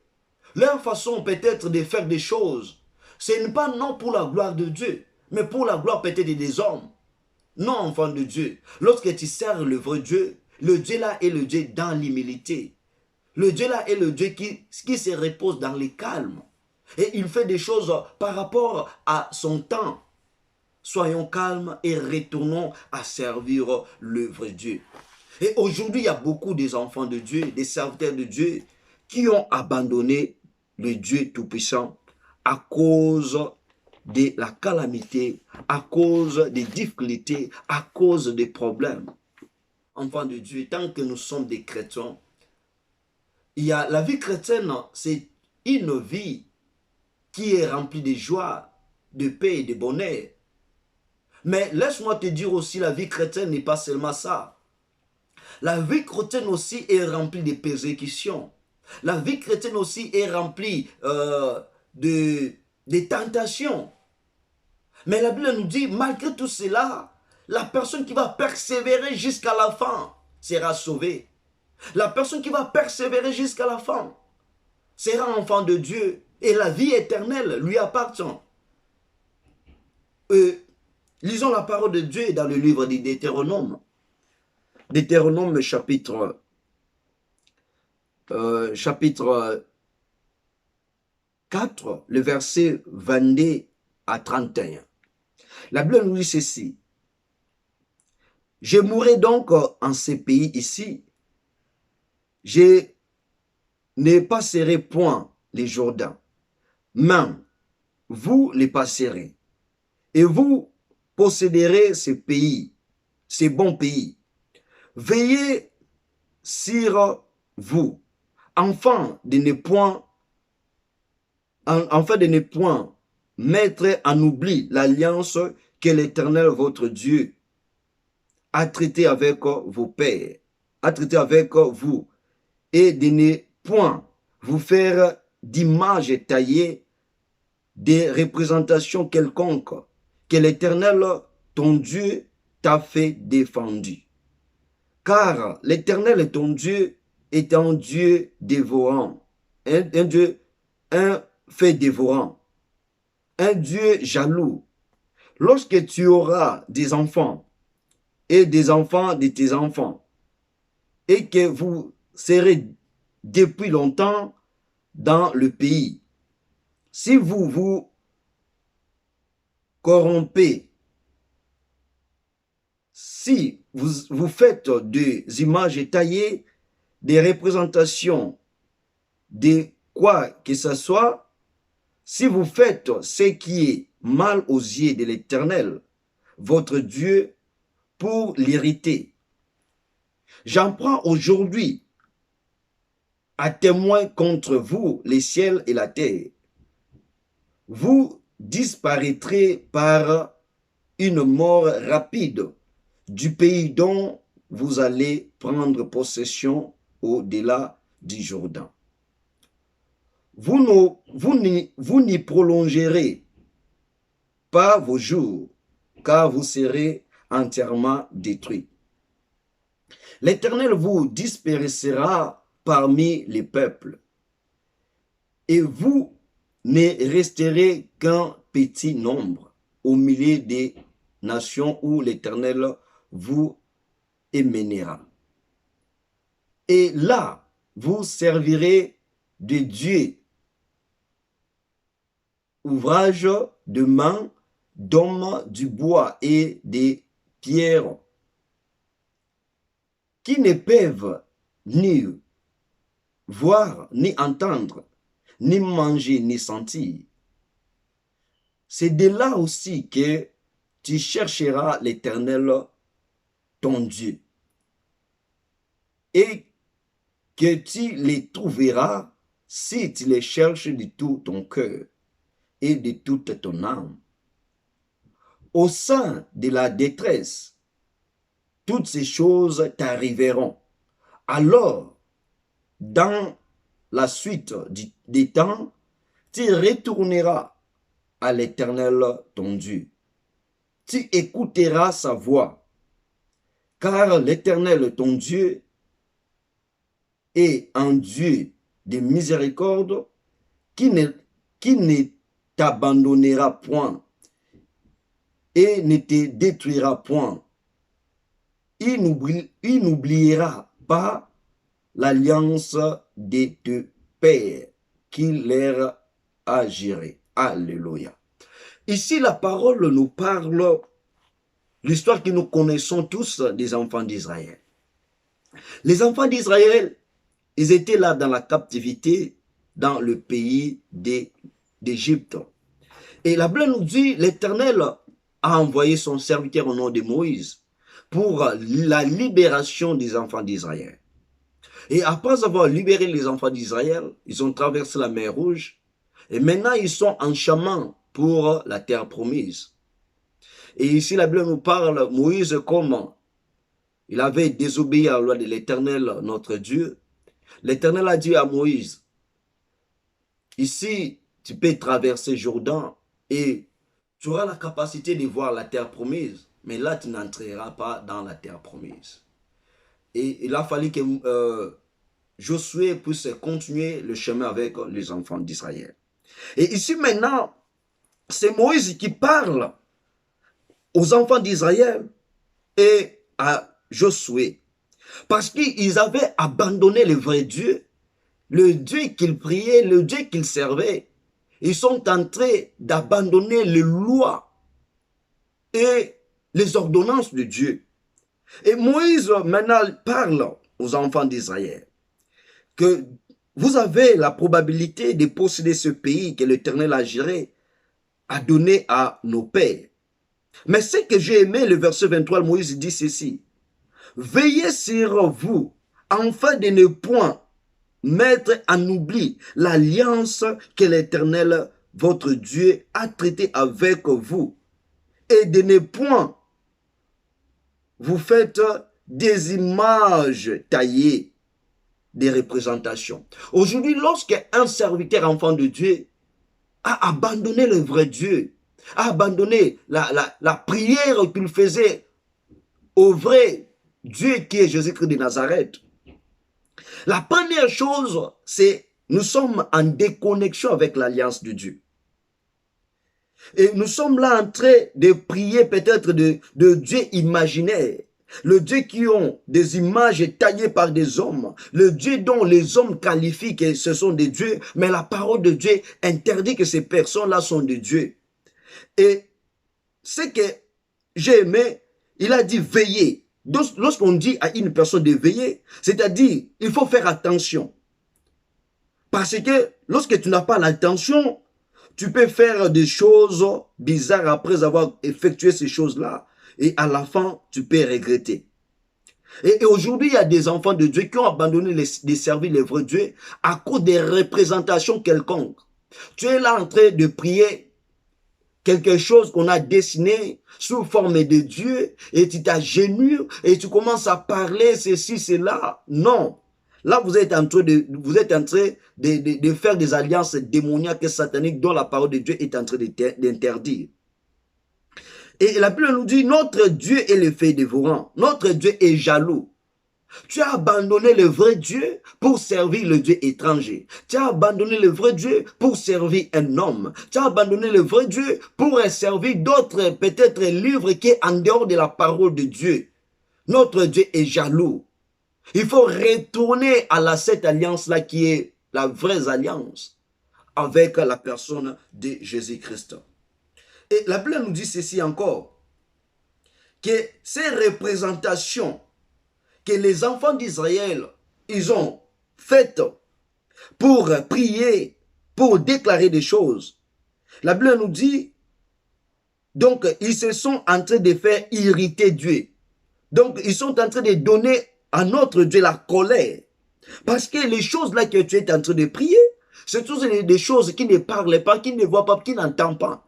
[SPEAKER 1] leur façon peut-être de faire des choses, ce n'est pas non pour la gloire de Dieu, mais pour la gloire peut-être des hommes. Non, enfant de Dieu, lorsque tu sers le vrai Dieu, le Dieu là est le Dieu dans l'humilité. Le Dieu là est le Dieu qui se repose dans le calme. Et il fait des choses par rapport à son temps. Soyons calmes et retournons à servir le vrai Dieu. Et aujourd'hui, il y a beaucoup des enfants de Dieu, des serviteurs de Dieu, qui ont abandonné le Dieu Tout-Puissant à cause de la calamité, à cause des difficultés, à cause des problèmes. Enfants de Dieu, tant que nous sommes des chrétiens, la vie chrétienne, c'est une vie qui est remplie de joie, de paix et de bonheur. Mais laisse-moi te dire aussi, la vie chrétienne n'est pas seulement ça. La vie chrétienne aussi est remplie de persécutions. La vie chrétienne aussi est remplie de tentations. Mais la Bible nous dit, malgré tout cela, la personne qui va persévérer jusqu'à la fin sera sauvée. La personne qui va persévérer jusqu'à la fin sera enfant de Dieu et la vie éternelle lui appartient. Lisons la parole de Dieu dans le livre de Deutéronome. Deutéronome chapitre 4, le verset 22 à 31. La Bible nous dit ceci. Je mourrai donc en ce pays ici. Je ne passerai point les Jourdains, mais vous les passerez. Et vous posséderez ce pays, ces bons pays. Veillez sur vous, afin de ne point mettre en oubli l'alliance que l'Éternel votre Dieu a traité avec vos pères, a traité avec vous, et de ne point vous faire d'image taillée, des représentations quelconques, que l'Éternel, ton Dieu, t'a fait défendu. Car l'Éternel, ton Dieu, est un Dieu dévorant, un fait dévorant, un Dieu jaloux. Lorsque tu auras des enfants et des enfants de tes enfants, et que vous serez depuis longtemps dans le pays, si vous vous corrompez, si vous faites des images taillées, des représentations de quoi que ce soit, si vous faites ce qui est mal aux yeux de l'Éternel, votre Dieu, pour l'irriter, j'en prends aujourd'hui à témoin contre vous les ciels et la terre. Vous disparaîtrez par une mort rapide du pays dont vous allez prendre possession au-delà du Jourdain. Vous n'y prolongerez pas vos jours, car vous serez entièrement détruits. L'Éternel vous dispersera parmi les peuples, et vous ne resterez qu'un petit nombre au milieu des nations où l'Éternel vous émènera. Et là, vous servirez de Dieu, ouvrage de main d'hommes du bois et des pierres, qui ne peuvent ni voir, ni entendre, ni manger, ni sentir. C'est de là aussi que tu chercheras l'Éternel, ton Dieu, et que tu les trouveras si tu les cherches de tout ton cœur et de toute ton âme. Au sein de la détresse, toutes ces choses t'arriveront. Alors, dans la suite des temps, tu retourneras à l'Éternel ton Dieu. Tu écouteras sa voix, car l'Éternel ton Dieu est un Dieu de miséricorde qui ne t'abandonnera point et ne te détruira point. Il n'oubliera pas l'alliance de tes pères qu'il leur a juré. Alléluia. Ici, la parole nous parle, l'histoire que nous connaissons tous des enfants d'Israël. Les enfants d'Israël, ils étaient là dans la captivité, dans le pays d'Égypte. Et la Bible nous dit, l'Éternel a envoyé son serviteur au nom de Moïse pour la libération des enfants d'Israël. Et après avoir libéré les enfants d'Israël, ils ont traversé la mer Rouge. Et maintenant, ils sont en chemin pour la terre promise. Et ici, la Bible nous parle, Moïse, comme il avait désobéi à la loi de l'Éternel, notre Dieu. L'Éternel a dit à Moïse, ici, tu peux traverser Jourdain et tu auras la capacité de voir la terre promise, mais là, tu n'entreras pas dans la terre promise. Et il a fallu que Josué puisse continuer le chemin avec les enfants d'Israël. Et ici maintenant, c'est Moïse qui parle aux enfants d'Israël et à Josué. Parce qu'ils avaient abandonné le vrai Dieu, le Dieu qu'ils priaient, le Dieu qu'ils servaient. Ils sont en train d'abandonner les lois et les ordonnances de Dieu. Et Moïse maintenant parle aux enfants d'Israël que vous avez la probabilité de posséder ce pays que l'Éternel a géré, a donné à nos pères. Mais ce que j'ai aimé, le verset 23, Moïse dit ceci. Veillez sur vous, afin de ne point mettre en oubli l'alliance que l'Éternel, votre Dieu, a traitée avec vous, et de ne point vous faites des images taillées, des représentations. Aujourd'hui, lorsqu'un serviteur enfant de Dieu a abandonné le vrai Dieu, a abandonné la prière qu'il faisait au vrai Dieu qui est Jésus-Christ de Nazareth, la première chose, c'est nous sommes en déconnexion avec l'alliance de Dieu. Et nous sommes là en train de prier peut-être de Dieu imaginaire. Le Dieu qui ont des images taillées par des hommes. Le Dieu dont les hommes qualifient que ce sont des dieux. Mais la parole de Dieu interdit que ces personnes-là sont des dieux. Et ce que j'ai aimé, il a dit veiller. Lorsqu'on dit à une personne de veiller, c'est-à-dire il faut faire attention. Parce que lorsque tu n'as pas l'attention, tu peux faire des choses bizarres après avoir effectué ces choses-là. Et à la fin, tu peux regretter. Et aujourd'hui, il y a des enfants de Dieu qui ont abandonné de servir le vrai Dieu à cause des représentations quelconques. Tu es là en train de prier quelque chose qu'on a dessiné sous forme de Dieu et tu t'agenouilles et tu commences à parler ceci, cela. Non. Là, vous êtes en train de faire des alliances démoniaques et sataniques dont la parole de Dieu est en train d'interdire. Et la Bible nous dit, notre Dieu est le feu dévorant. Notre Dieu est jaloux. Tu as abandonné le vrai Dieu pour servir le Dieu étranger. Tu as abandonné le vrai Dieu pour servir un homme. Tu as abandonné le vrai Dieu pour servir d'autres, peut-être, livres qui est en dehors de la parole de Dieu. Notre Dieu est jaloux. Il faut retourner à cette alliance-là qui est la vraie alliance avec la personne de Jésus-Christ. Et la Bible nous dit ceci encore, que ces représentations que les enfants d'Israël, ils ont faites pour prier, pour déclarer des choses. La Bible nous dit, donc, ils se sont en train de faire irriter Dieu. Donc, ils sont en train de donner à notre Dieu la colère. Parce que les choses là que tu es en train de prier, c'est toutes des choses qui ne parlent pas, qui ne voient pas, qui n'entendent pas.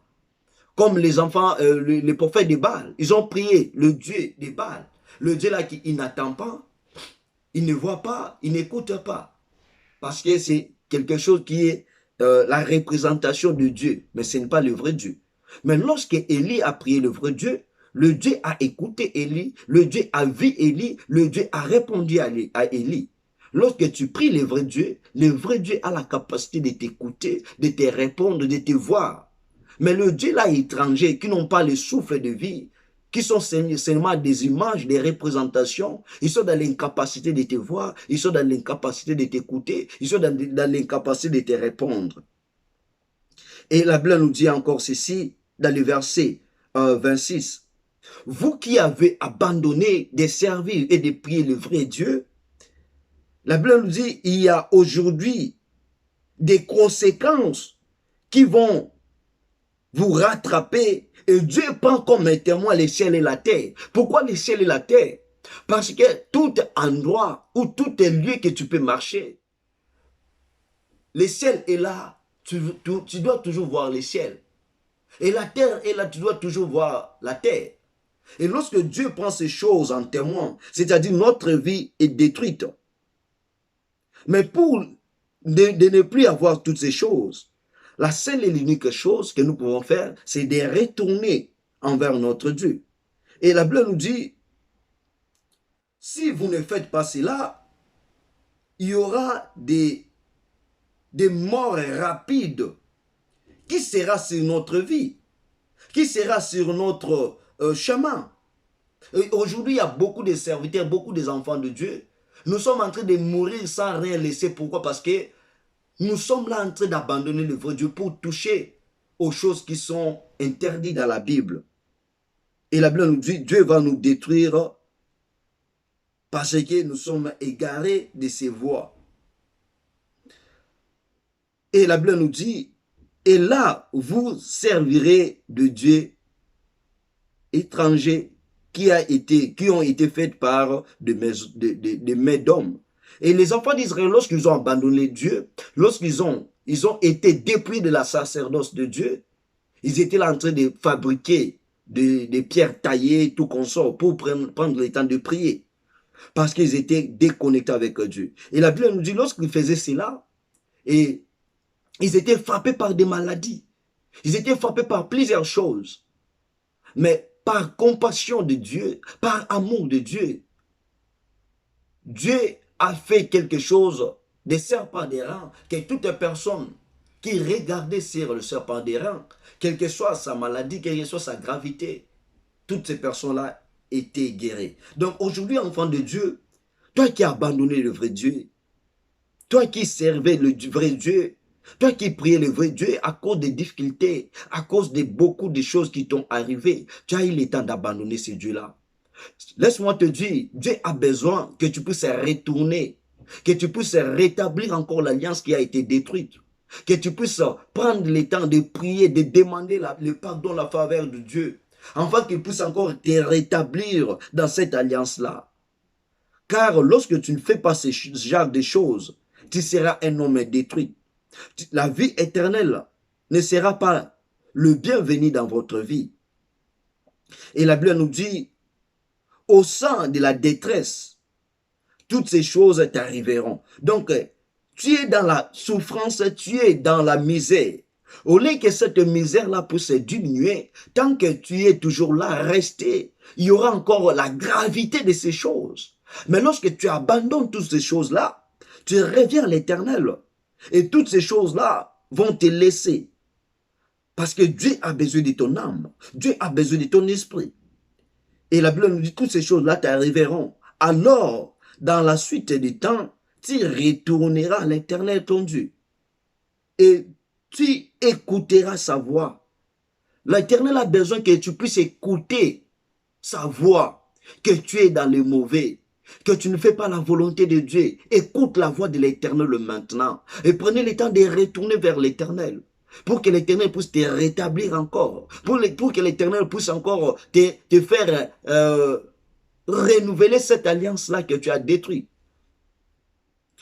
[SPEAKER 1] Comme les enfants, les prophètes de Baal, ils ont prié le Dieu de Baal. Le Dieu là qui n'attend pas, il ne voit pas, il n'écoute pas. Parce que c'est quelque chose qui est la représentation de Dieu. Mais ce n'est pas le vrai Dieu. Mais lorsque Élie a prié le vrai Dieu, le Dieu a écouté Élie, le Dieu a vu Élie, le Dieu a répondu à Élie. Lorsque tu pries le vrai Dieu a la capacité de t'écouter, de te répondre, de te voir. Mais le Dieu là étranger, qui n'ont pas le souffle de vie, qui sont seulement des images, des représentations, ils sont dans l'incapacité de te voir, ils sont dans l'incapacité de t'écouter, ils sont dans l'incapacité de te répondre. Et la Bible nous dit encore ceci, dans le verset 26. Vous qui avez abandonné de servir et de prier le vrai Dieu, la Bible nous dit, il y a aujourd'hui des conséquences qui vont vous rattraper. Et Dieu prend comme témoin les ciels et la terre. Pourquoi les ciels et la terre? Parce que tout endroit ou tout lieu que tu peux marcher, le ciel est là, tu dois toujours voir le ciel. Et la terre est là, tu dois toujours voir la terre. Et lorsque Dieu prend ces choses en témoin, c'est-à-dire notre vie est détruite. Mais pour de ne plus avoir toutes ces choses, la seule et l'unique chose que nous pouvons faire, c'est de retourner envers notre Dieu. Et la Bible nous dit, si vous ne faites pas cela, il y aura des morts rapides qui sera sur notre vie, qui sera sur notre chemin. Aujourd'hui, il y a beaucoup de serviteurs, beaucoup d'enfants de Dieu. Nous sommes en train de mourir sans rien laisser. Pourquoi? Parce que nous sommes là en train d'abandonner le vrai Dieu pour toucher aux choses qui sont interdites dans la Bible. Et la Bible nous dit, Dieu va nous détruire parce que nous sommes égarés de ses voies. Et la Bible nous dit, et là, vous servirez de Dieu étrangers qui ont été faits par des mains d'hommes. Et les enfants d'Israël, lorsqu'ils ont abandonné Dieu, lorsqu'ils ont été dépouillés de la sacerdoce de Dieu, ils étaient là en train de fabriquer des pierres taillées, tout consort, pour prendre le temps de prier. Parce qu'ils étaient déconnectés avec Dieu. Et la Bible nous dit, lorsqu'ils faisaient cela, et ils étaient frappés par des maladies. Ils étaient frappés par plusieurs choses. Mais par compassion de Dieu, par amour de Dieu, Dieu a fait quelque chose des serpents d'airain, que toute personne qui regardait sur le serpent d'airain, quelle que soit sa maladie, quelle que soit sa gravité, toutes ces personnes-là étaient guéries. Donc aujourd'hui, enfant de Dieu, toi qui as abandonné le vrai Dieu, toi qui servais le vrai Dieu, toi qui priais le vrai Dieu à cause des difficultés, à cause de beaucoup de choses qui t'ont arrivé, tu as eu le temps d'abandonner ce Dieu-là. Laisse-moi te dire, Dieu a besoin que tu puisses retourner, que tu puisses rétablir encore l'alliance qui a été détruite, que tu puisses prendre le temps de prier, de demander le pardon, la faveur de Dieu, afin qu'il puisse encore te rétablir dans cette alliance-là. Car lorsque tu ne fais pas ce genre de choses, tu seras un homme détruit. La vie éternelle ne sera pas le bienvenu dans votre vie. Et la Bible nous dit, au sein de la détresse, toutes ces choses t'arriveront. Donc, tu es dans la souffrance, tu es dans la misère. Au lieu que cette misère-là puisse diminuer, tant que tu es toujours là, resté, il y aura encore la gravité de ces choses. Mais lorsque tu abandonnes toutes ces choses-là, tu reviens à l'Éternel. Et toutes ces choses-là vont te laisser. Parce que Dieu a besoin de ton âme. Dieu a besoin de ton esprit. Et la Bible nous dit, toutes ces choses-là t'arriveront. Alors, dans la suite du temps, tu retourneras à l'Éternel ton Dieu. Et tu écouteras sa voix. L'Éternel a besoin que tu puisses écouter sa voix. Que tu es dans le mauvais. Que tu ne fais pas la volonté de Dieu. Écoute la voix de l'Éternel maintenant. Et prenez le temps de retourner vers l'Éternel. Pour que l'Éternel puisse te rétablir encore. Pour que l'Éternel puisse encore te faire renouveler cette alliance-là que tu as détruite.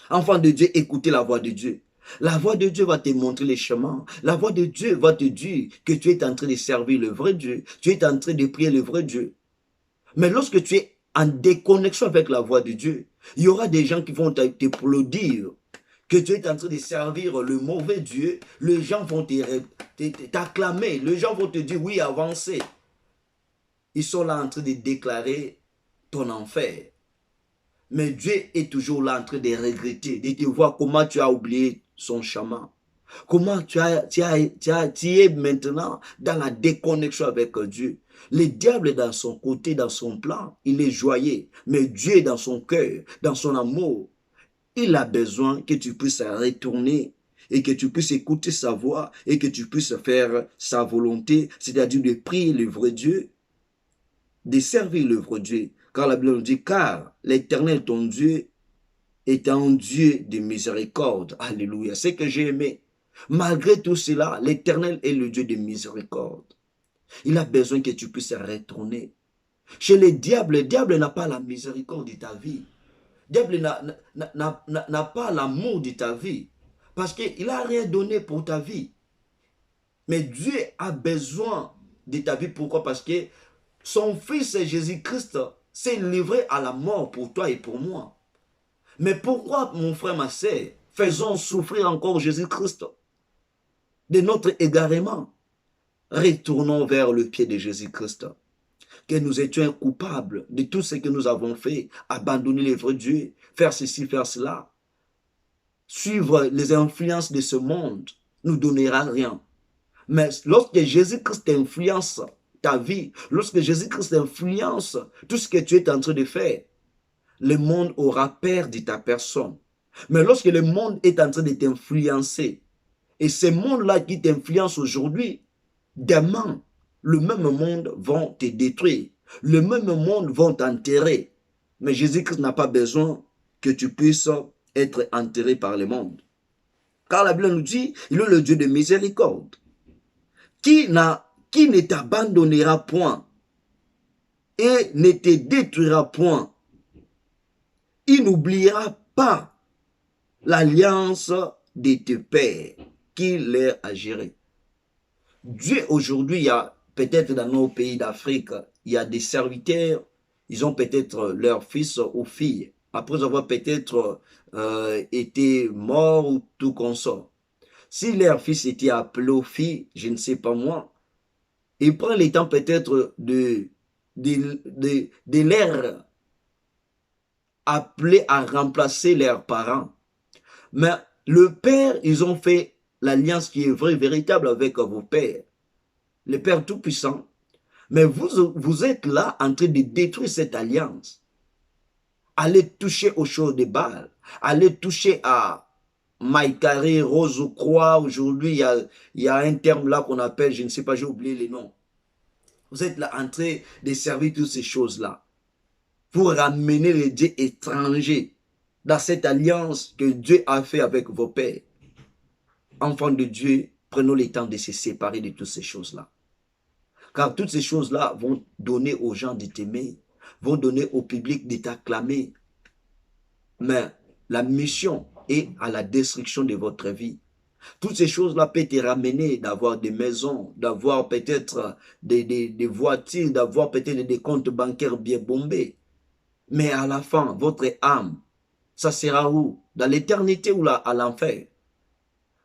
[SPEAKER 1] Enfant de Dieu, écoutez la voix de Dieu. La voix de Dieu va te montrer les chemins. La voix de Dieu va te dire que tu es en train de servir le vrai Dieu. Tu es en train de prier le vrai Dieu. Mais lorsque tu es en déconnexion avec la voix de Dieu, il y aura des gens qui vont t'applaudir que tu es en train de servir le mauvais Dieu. Les gens vont t'acclamer. Les gens vont te dire, oui, avancez. Ils sont là en train de déclarer ton enfer. Mais Dieu est toujours là en train de regretter, de te voir comment tu as oublié son chemin. Comment tu es maintenant dans la déconnexion avec Dieu. Le diable est dans son côté, dans son plan, il est joyeux. Mais Dieu est dans son cœur, dans son amour. Il a besoin que tu puisses retourner et que tu puisses écouter sa voix et que tu puisses faire sa volonté, c'est-à-dire de prier le vrai Dieu, de servir le vrai Dieu. Car la Bible nous dit, car l'Éternel, ton Dieu, est un Dieu de miséricorde. Alléluia. C'est que j'ai aimé. Malgré tout cela, l'Éternel est le Dieu de miséricorde. Il a besoin que tu puisses retourner. Chez le diable n'a pas la miséricorde de ta vie. Le diable n'a pas l'amour de ta vie. Parce qu'il n'a rien donné pour ta vie. Mais Dieu a besoin de ta vie. Pourquoi? Parce que Son fils Jésus-Christ s'est livré à la mort pour toi et pour moi. Mais pourquoi, mon frère, ma sœur, faisons souffrir encore Jésus-Christ de notre égarement? Retournons vers le pied de Jésus-Christ. Que nous étions coupables de tout ce que nous avons fait, abandonner les vrais dieux, faire ceci, faire cela. Suivre les influences de ce monde nous donnera rien. Mais lorsque Jésus-Christ influence ta vie, lorsque Jésus-Christ influence tout ce que tu es en train de faire, le monde aura peur de ta personne. Mais lorsque le monde est en train de t'influencer, et ce monde-là qui t'influence aujourd'hui, demain, le même monde va te détruire. Le même monde va t'enterrer. Mais Jésus-Christ n'a pas besoin que tu puisses être enterré par le monde. Car la Bible nous dit, il est le Dieu de miséricorde, qui ne t'abandonnera point et ne te détruira point. Il n'oubliera pas l'alliance de tes pères qu'il leur a géré. Dieu, aujourd'hui, il y a peut-être dans nos pays d'Afrique, il y a des serviteurs, ils ont peut-être leur fils ou fille, après avoir peut-être été morts ou tout consort. Si leur fils était appelé aux filles, je ne sais pas moi, ils prennent le temps peut-être de leur appeler à remplacer leurs parents. Mais le père, ils ont fait l'alliance qui est vraie, véritable avec vos pères. Le Père Tout-Puissant. Mais vous êtes là en train de détruire cette alliance. Allez toucher aux choses de Baal. Allez toucher à Maïkaré, Rose ou Croix. Aujourd'hui, il y a un terme là qu'on appelle, je ne sais pas, j'ai oublié les noms. Vous êtes là en train de servir toutes ces choses-là. Pour ramener les dieux étrangers dans cette alliance que Dieu a fait avec vos pères. Enfants de Dieu, prenons le temps de se séparer de toutes ces choses-là. Car toutes ces choses-là vont donner aux gens de t'aimer, vont donner au public de t'acclamer. Mais la mission est à la destruction de votre vie. Toutes ces choses-là peuvent te ramener d'avoir des maisons, d'avoir peut-être des voitures, d'avoir peut-être des comptes bancaires bien bombés. Mais à la fin, votre âme, ça sera où? Dans l'éternité ou là, à l'enfer?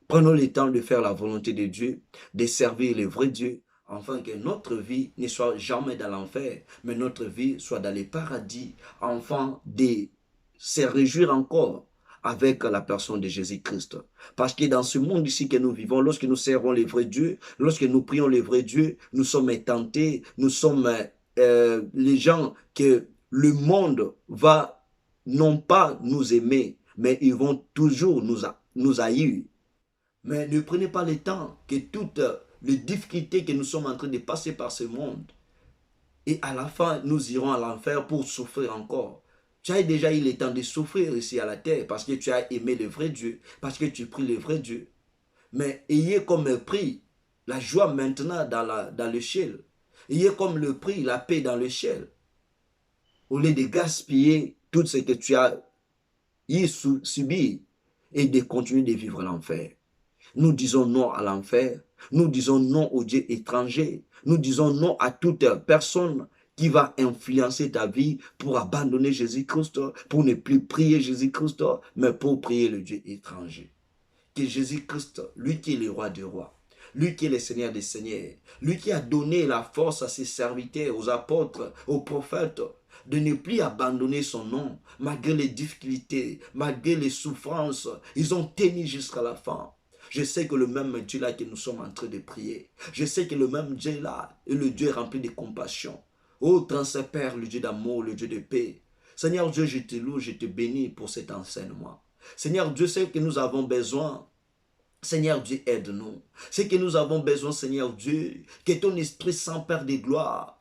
[SPEAKER 1] Prenons le temps de faire la volonté de Dieu, de servir le vrai Dieu, afin que notre vie ne soit jamais dans l'enfer, mais notre vie soit dans les paradis, afin de se réjouir encore avec la personne de Jésus-Christ. Parce que dans ce monde ici que nous vivons, lorsque nous servons le vrai Dieu, lorsque nous prions le vrai Dieu, nous sommes tentés, nous sommes les gens que le monde va non pas nous aimer, mais ils vont toujours nous haïr. Mais ne prenez pas le temps que toutes les difficultés que nous sommes en train de passer par ce monde, et à la fin, nous irons à l'enfer pour souffrir encore. Tu as déjà eu le temps de souffrir ici à la terre parce que tu as aimé le vrai Dieu, parce que tu pries le vrai Dieu. Mais ayez comme prix la joie maintenant dans le ciel. Ayez comme le prix la paix dans le ciel. Au lieu de gaspiller tout ce que tu as subi et de continuer de vivre l'enfer. Nous disons non à l'enfer. Nous disons non aux dieux étrangers. Nous disons non à toute personne qui va influencer ta vie pour abandonner Jésus-Christ, pour ne plus prier Jésus-Christ, mais pour prier le Dieu étranger. Que Jésus-Christ, lui qui est le roi des rois, lui qui est le Seigneur des seigneurs, lui qui a donné la force à ses serviteurs, aux apôtres, aux prophètes, de ne plus abandonner son nom, malgré les difficultés, malgré les souffrances, ils ont tenu jusqu'à la fin. Je sais que le même Dieu là que nous sommes en train de prier, je sais que le même Dieu là est le Dieu rempli de compassion. Oh, Transpère, le Dieu d'amour, le Dieu de paix. Seigneur Dieu, je te loue, je te bénis pour cet enseignement. Seigneur Dieu, c'est que nous avons besoin. Seigneur Dieu, aide-nous. C'est que nous avons besoin, Seigneur Dieu, que ton Esprit sans père de gloire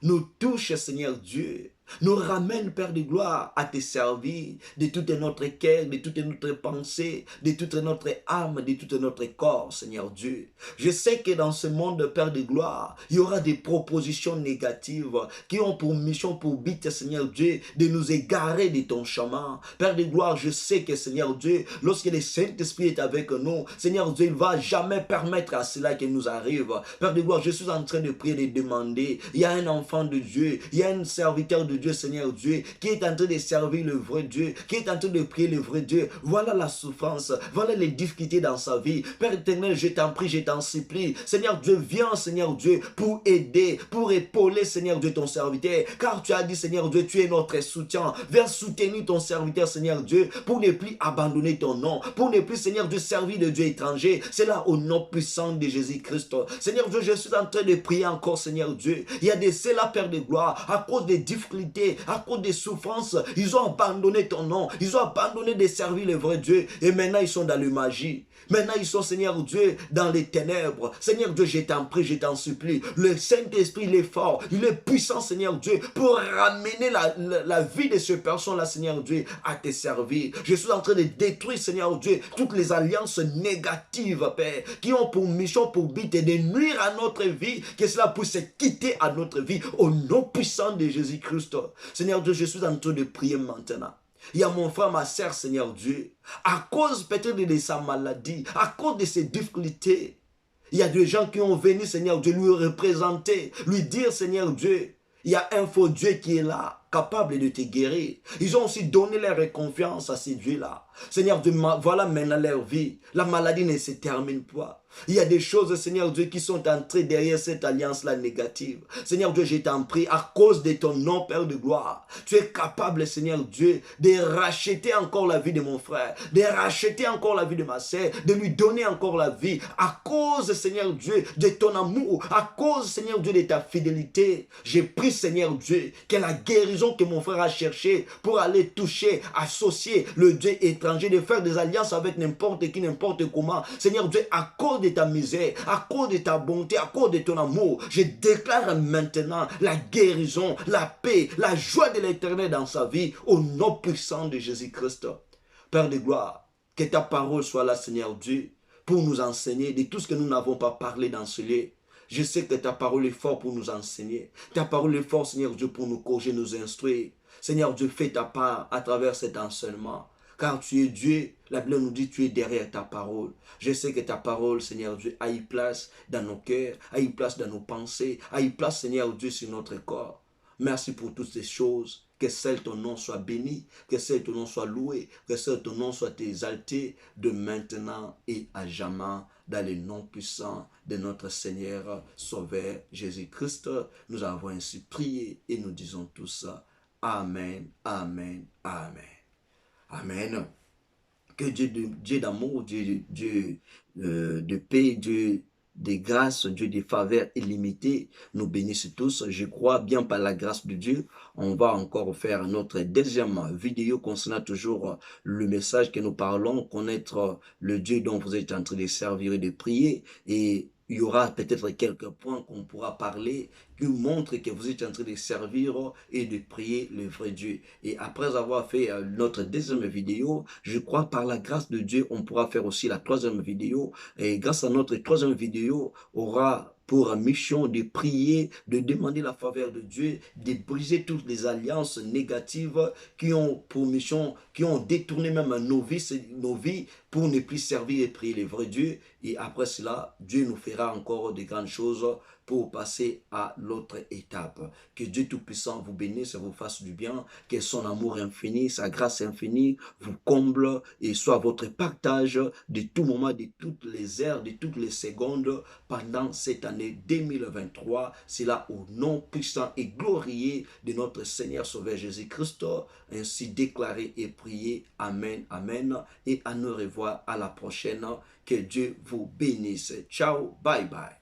[SPEAKER 1] nous touche, Seigneur Dieu, Nous ramène, Père de gloire, à te servir de tout notre cœur, de toute notre pensée, de toute notre âme, de tout notre corps, Seigneur Dieu. Je sais que dans ce monde, Père de gloire, il y aura des propositions négatives qui ont pour mission, pour but, Seigneur Dieu, de nous égarer de ton chemin. Père de gloire, je sais que, Seigneur Dieu, lorsque le Saint-Esprit est avec nous, Seigneur Dieu, il ne va jamais permettre à cela qu'il nous arrive. Père de gloire, je suis en train de prier, de demander. Il y a un enfant de Dieu, il y a un serviteur de Dieu, Seigneur Dieu, qui est en train de servir le vrai Dieu, qui est en train de prier le vrai Dieu. Voilà la souffrance, voilà les difficultés dans sa vie. Père éternel, je t'en prie, je t'en supplie. Seigneur Dieu, viens, Seigneur Dieu, pour aider, pour épauler, Seigneur Dieu, ton serviteur. Car tu as dit, Seigneur Dieu, tu es notre soutien. Viens soutenir ton serviteur, Seigneur Dieu, pour ne plus abandonner ton nom, pour ne plus, Seigneur Dieu, servir de Dieu étranger. C'est là au nom puissant de Jésus-Christ. Seigneur Dieu, je suis en train de prier encore, Seigneur Dieu. Il y a des ceux-là, Père de gloire, à cause des difficultés, à cause des souffrances, ils ont abandonné ton nom, ils ont abandonné de servir le vrai Dieu, et maintenant ils sont dans la magie. Maintenant, ils sont, Seigneur Dieu, dans les ténèbres. Seigneur Dieu, je t'en prie, je t'en supplie. Le Saint-Esprit, il est fort, il est puissant, Seigneur Dieu, pour ramener la vie de ces personnes-là, Seigneur Dieu, à te servir. Je suis en train de détruire, Seigneur Dieu, toutes les alliances négatives, Père, qui ont pour mission, pour but de nuire à notre vie, que cela puisse quitter à notre vie, au nom puissant de Jésus-Christ. Seigneur Dieu, je suis en train de prier maintenant. Il y a mon frère, ma sœur, Seigneur Dieu, à cause peut-être de sa maladie, à cause de ses difficultés, il y a des gens qui ont venu, Seigneur Dieu, lui représenter, lui dire, Seigneur Dieu, il y a un faux Dieu qui est là, capable de te guérir. Ils ont aussi donné leur confiance à ces dieux-là. Seigneur Dieu, voilà maintenant leur vie. La maladie ne se termine pas. Il y a des choses, Seigneur Dieu, qui sont entrées derrière cette alliance-là négative. Seigneur Dieu, je t'en prie, à cause de ton nom, Père de gloire, tu es capable, Seigneur Dieu, de racheter encore la vie de mon frère, de racheter encore la vie de ma sœur, de lui donner encore la vie, à cause, Seigneur Dieu, de ton amour, à cause, Seigneur Dieu, de ta fidélité. Je prie, Seigneur Dieu, que la guérison que mon frère a cherché pour aller toucher, associer le Dieu étranger, de faire des alliances avec n'importe qui, n'importe comment. Seigneur Dieu, à cause de ta misère, à cause de ta bonté, à cause de ton amour, je déclare maintenant la guérison, la paix, la joie de l'éternel dans sa vie, au nom puissant de Jésus-Christ. Père de gloire, que ta parole soit là, Seigneur Dieu, pour nous enseigner de tout ce que nous n'avons pas parlé dans ce lieu. Je sais que ta parole est forte pour nous enseigner. Ta parole est forte, Seigneur Dieu, pour nous corriger, nous instruire. Seigneur Dieu, fais ta part à travers cet enseignement. Car tu es Dieu, la Bible nous dit tu es derrière ta parole. Je sais que ta parole, Seigneur Dieu, a eu place dans nos cœurs, a eu place dans nos pensées, a eu place, Seigneur Dieu, sur notre corps. Merci pour toutes ces choses. Que seul ton nom soit béni, que seul ton nom soit loué, que seul ton nom soit exalté de maintenant et à jamais dans le nom puissant de notre Seigneur Sauveur Jésus-Christ. Nous avons ainsi prié et nous disons tout ça. Amen, amen, amen. Amen. Que Dieu d'amour, Dieu de paix, Dieu de grâce, Dieu de faveur illimitée, nous bénisse tous. Je crois bien par la grâce de Dieu, on va encore faire notre deuxième vidéo concernant toujours le message que nous parlons, connaître le Dieu dont vous êtes en train de servir et de prier. Et il y aura peut-être quelques points qu'on pourra parler qui montrent que vous êtes en train de servir et de prier le vrai Dieu. Et après avoir fait notre deuxième vidéo, je crois par la grâce de Dieu, on pourra faire aussi la troisième vidéo. Et grâce à notre troisième vidéo, aura pour mission de prier, de demander la faveur de Dieu, de briser toutes les alliances négatives qui ont pour mission, qui ont détourné même nos vies pour ne plus servir et prier le vrai Dieu. Et après cela, Dieu nous fera encore de grandes choses pour passer à l'autre étape. Que Dieu Tout-Puissant vous bénisse, vous fasse du bien, que son amour infini, sa grâce infinie vous comble et soit votre partage de tout moment, de toutes les heures, de toutes les secondes pendant cette année 2023. C'est là au nom puissant et glorieux de notre Seigneur Sauveur Jésus-Christ, ainsi déclaré et prié. Amen, amen. Et à nous revoir à la prochaine. Que Dieu vous bénisse. Ciao, bye bye.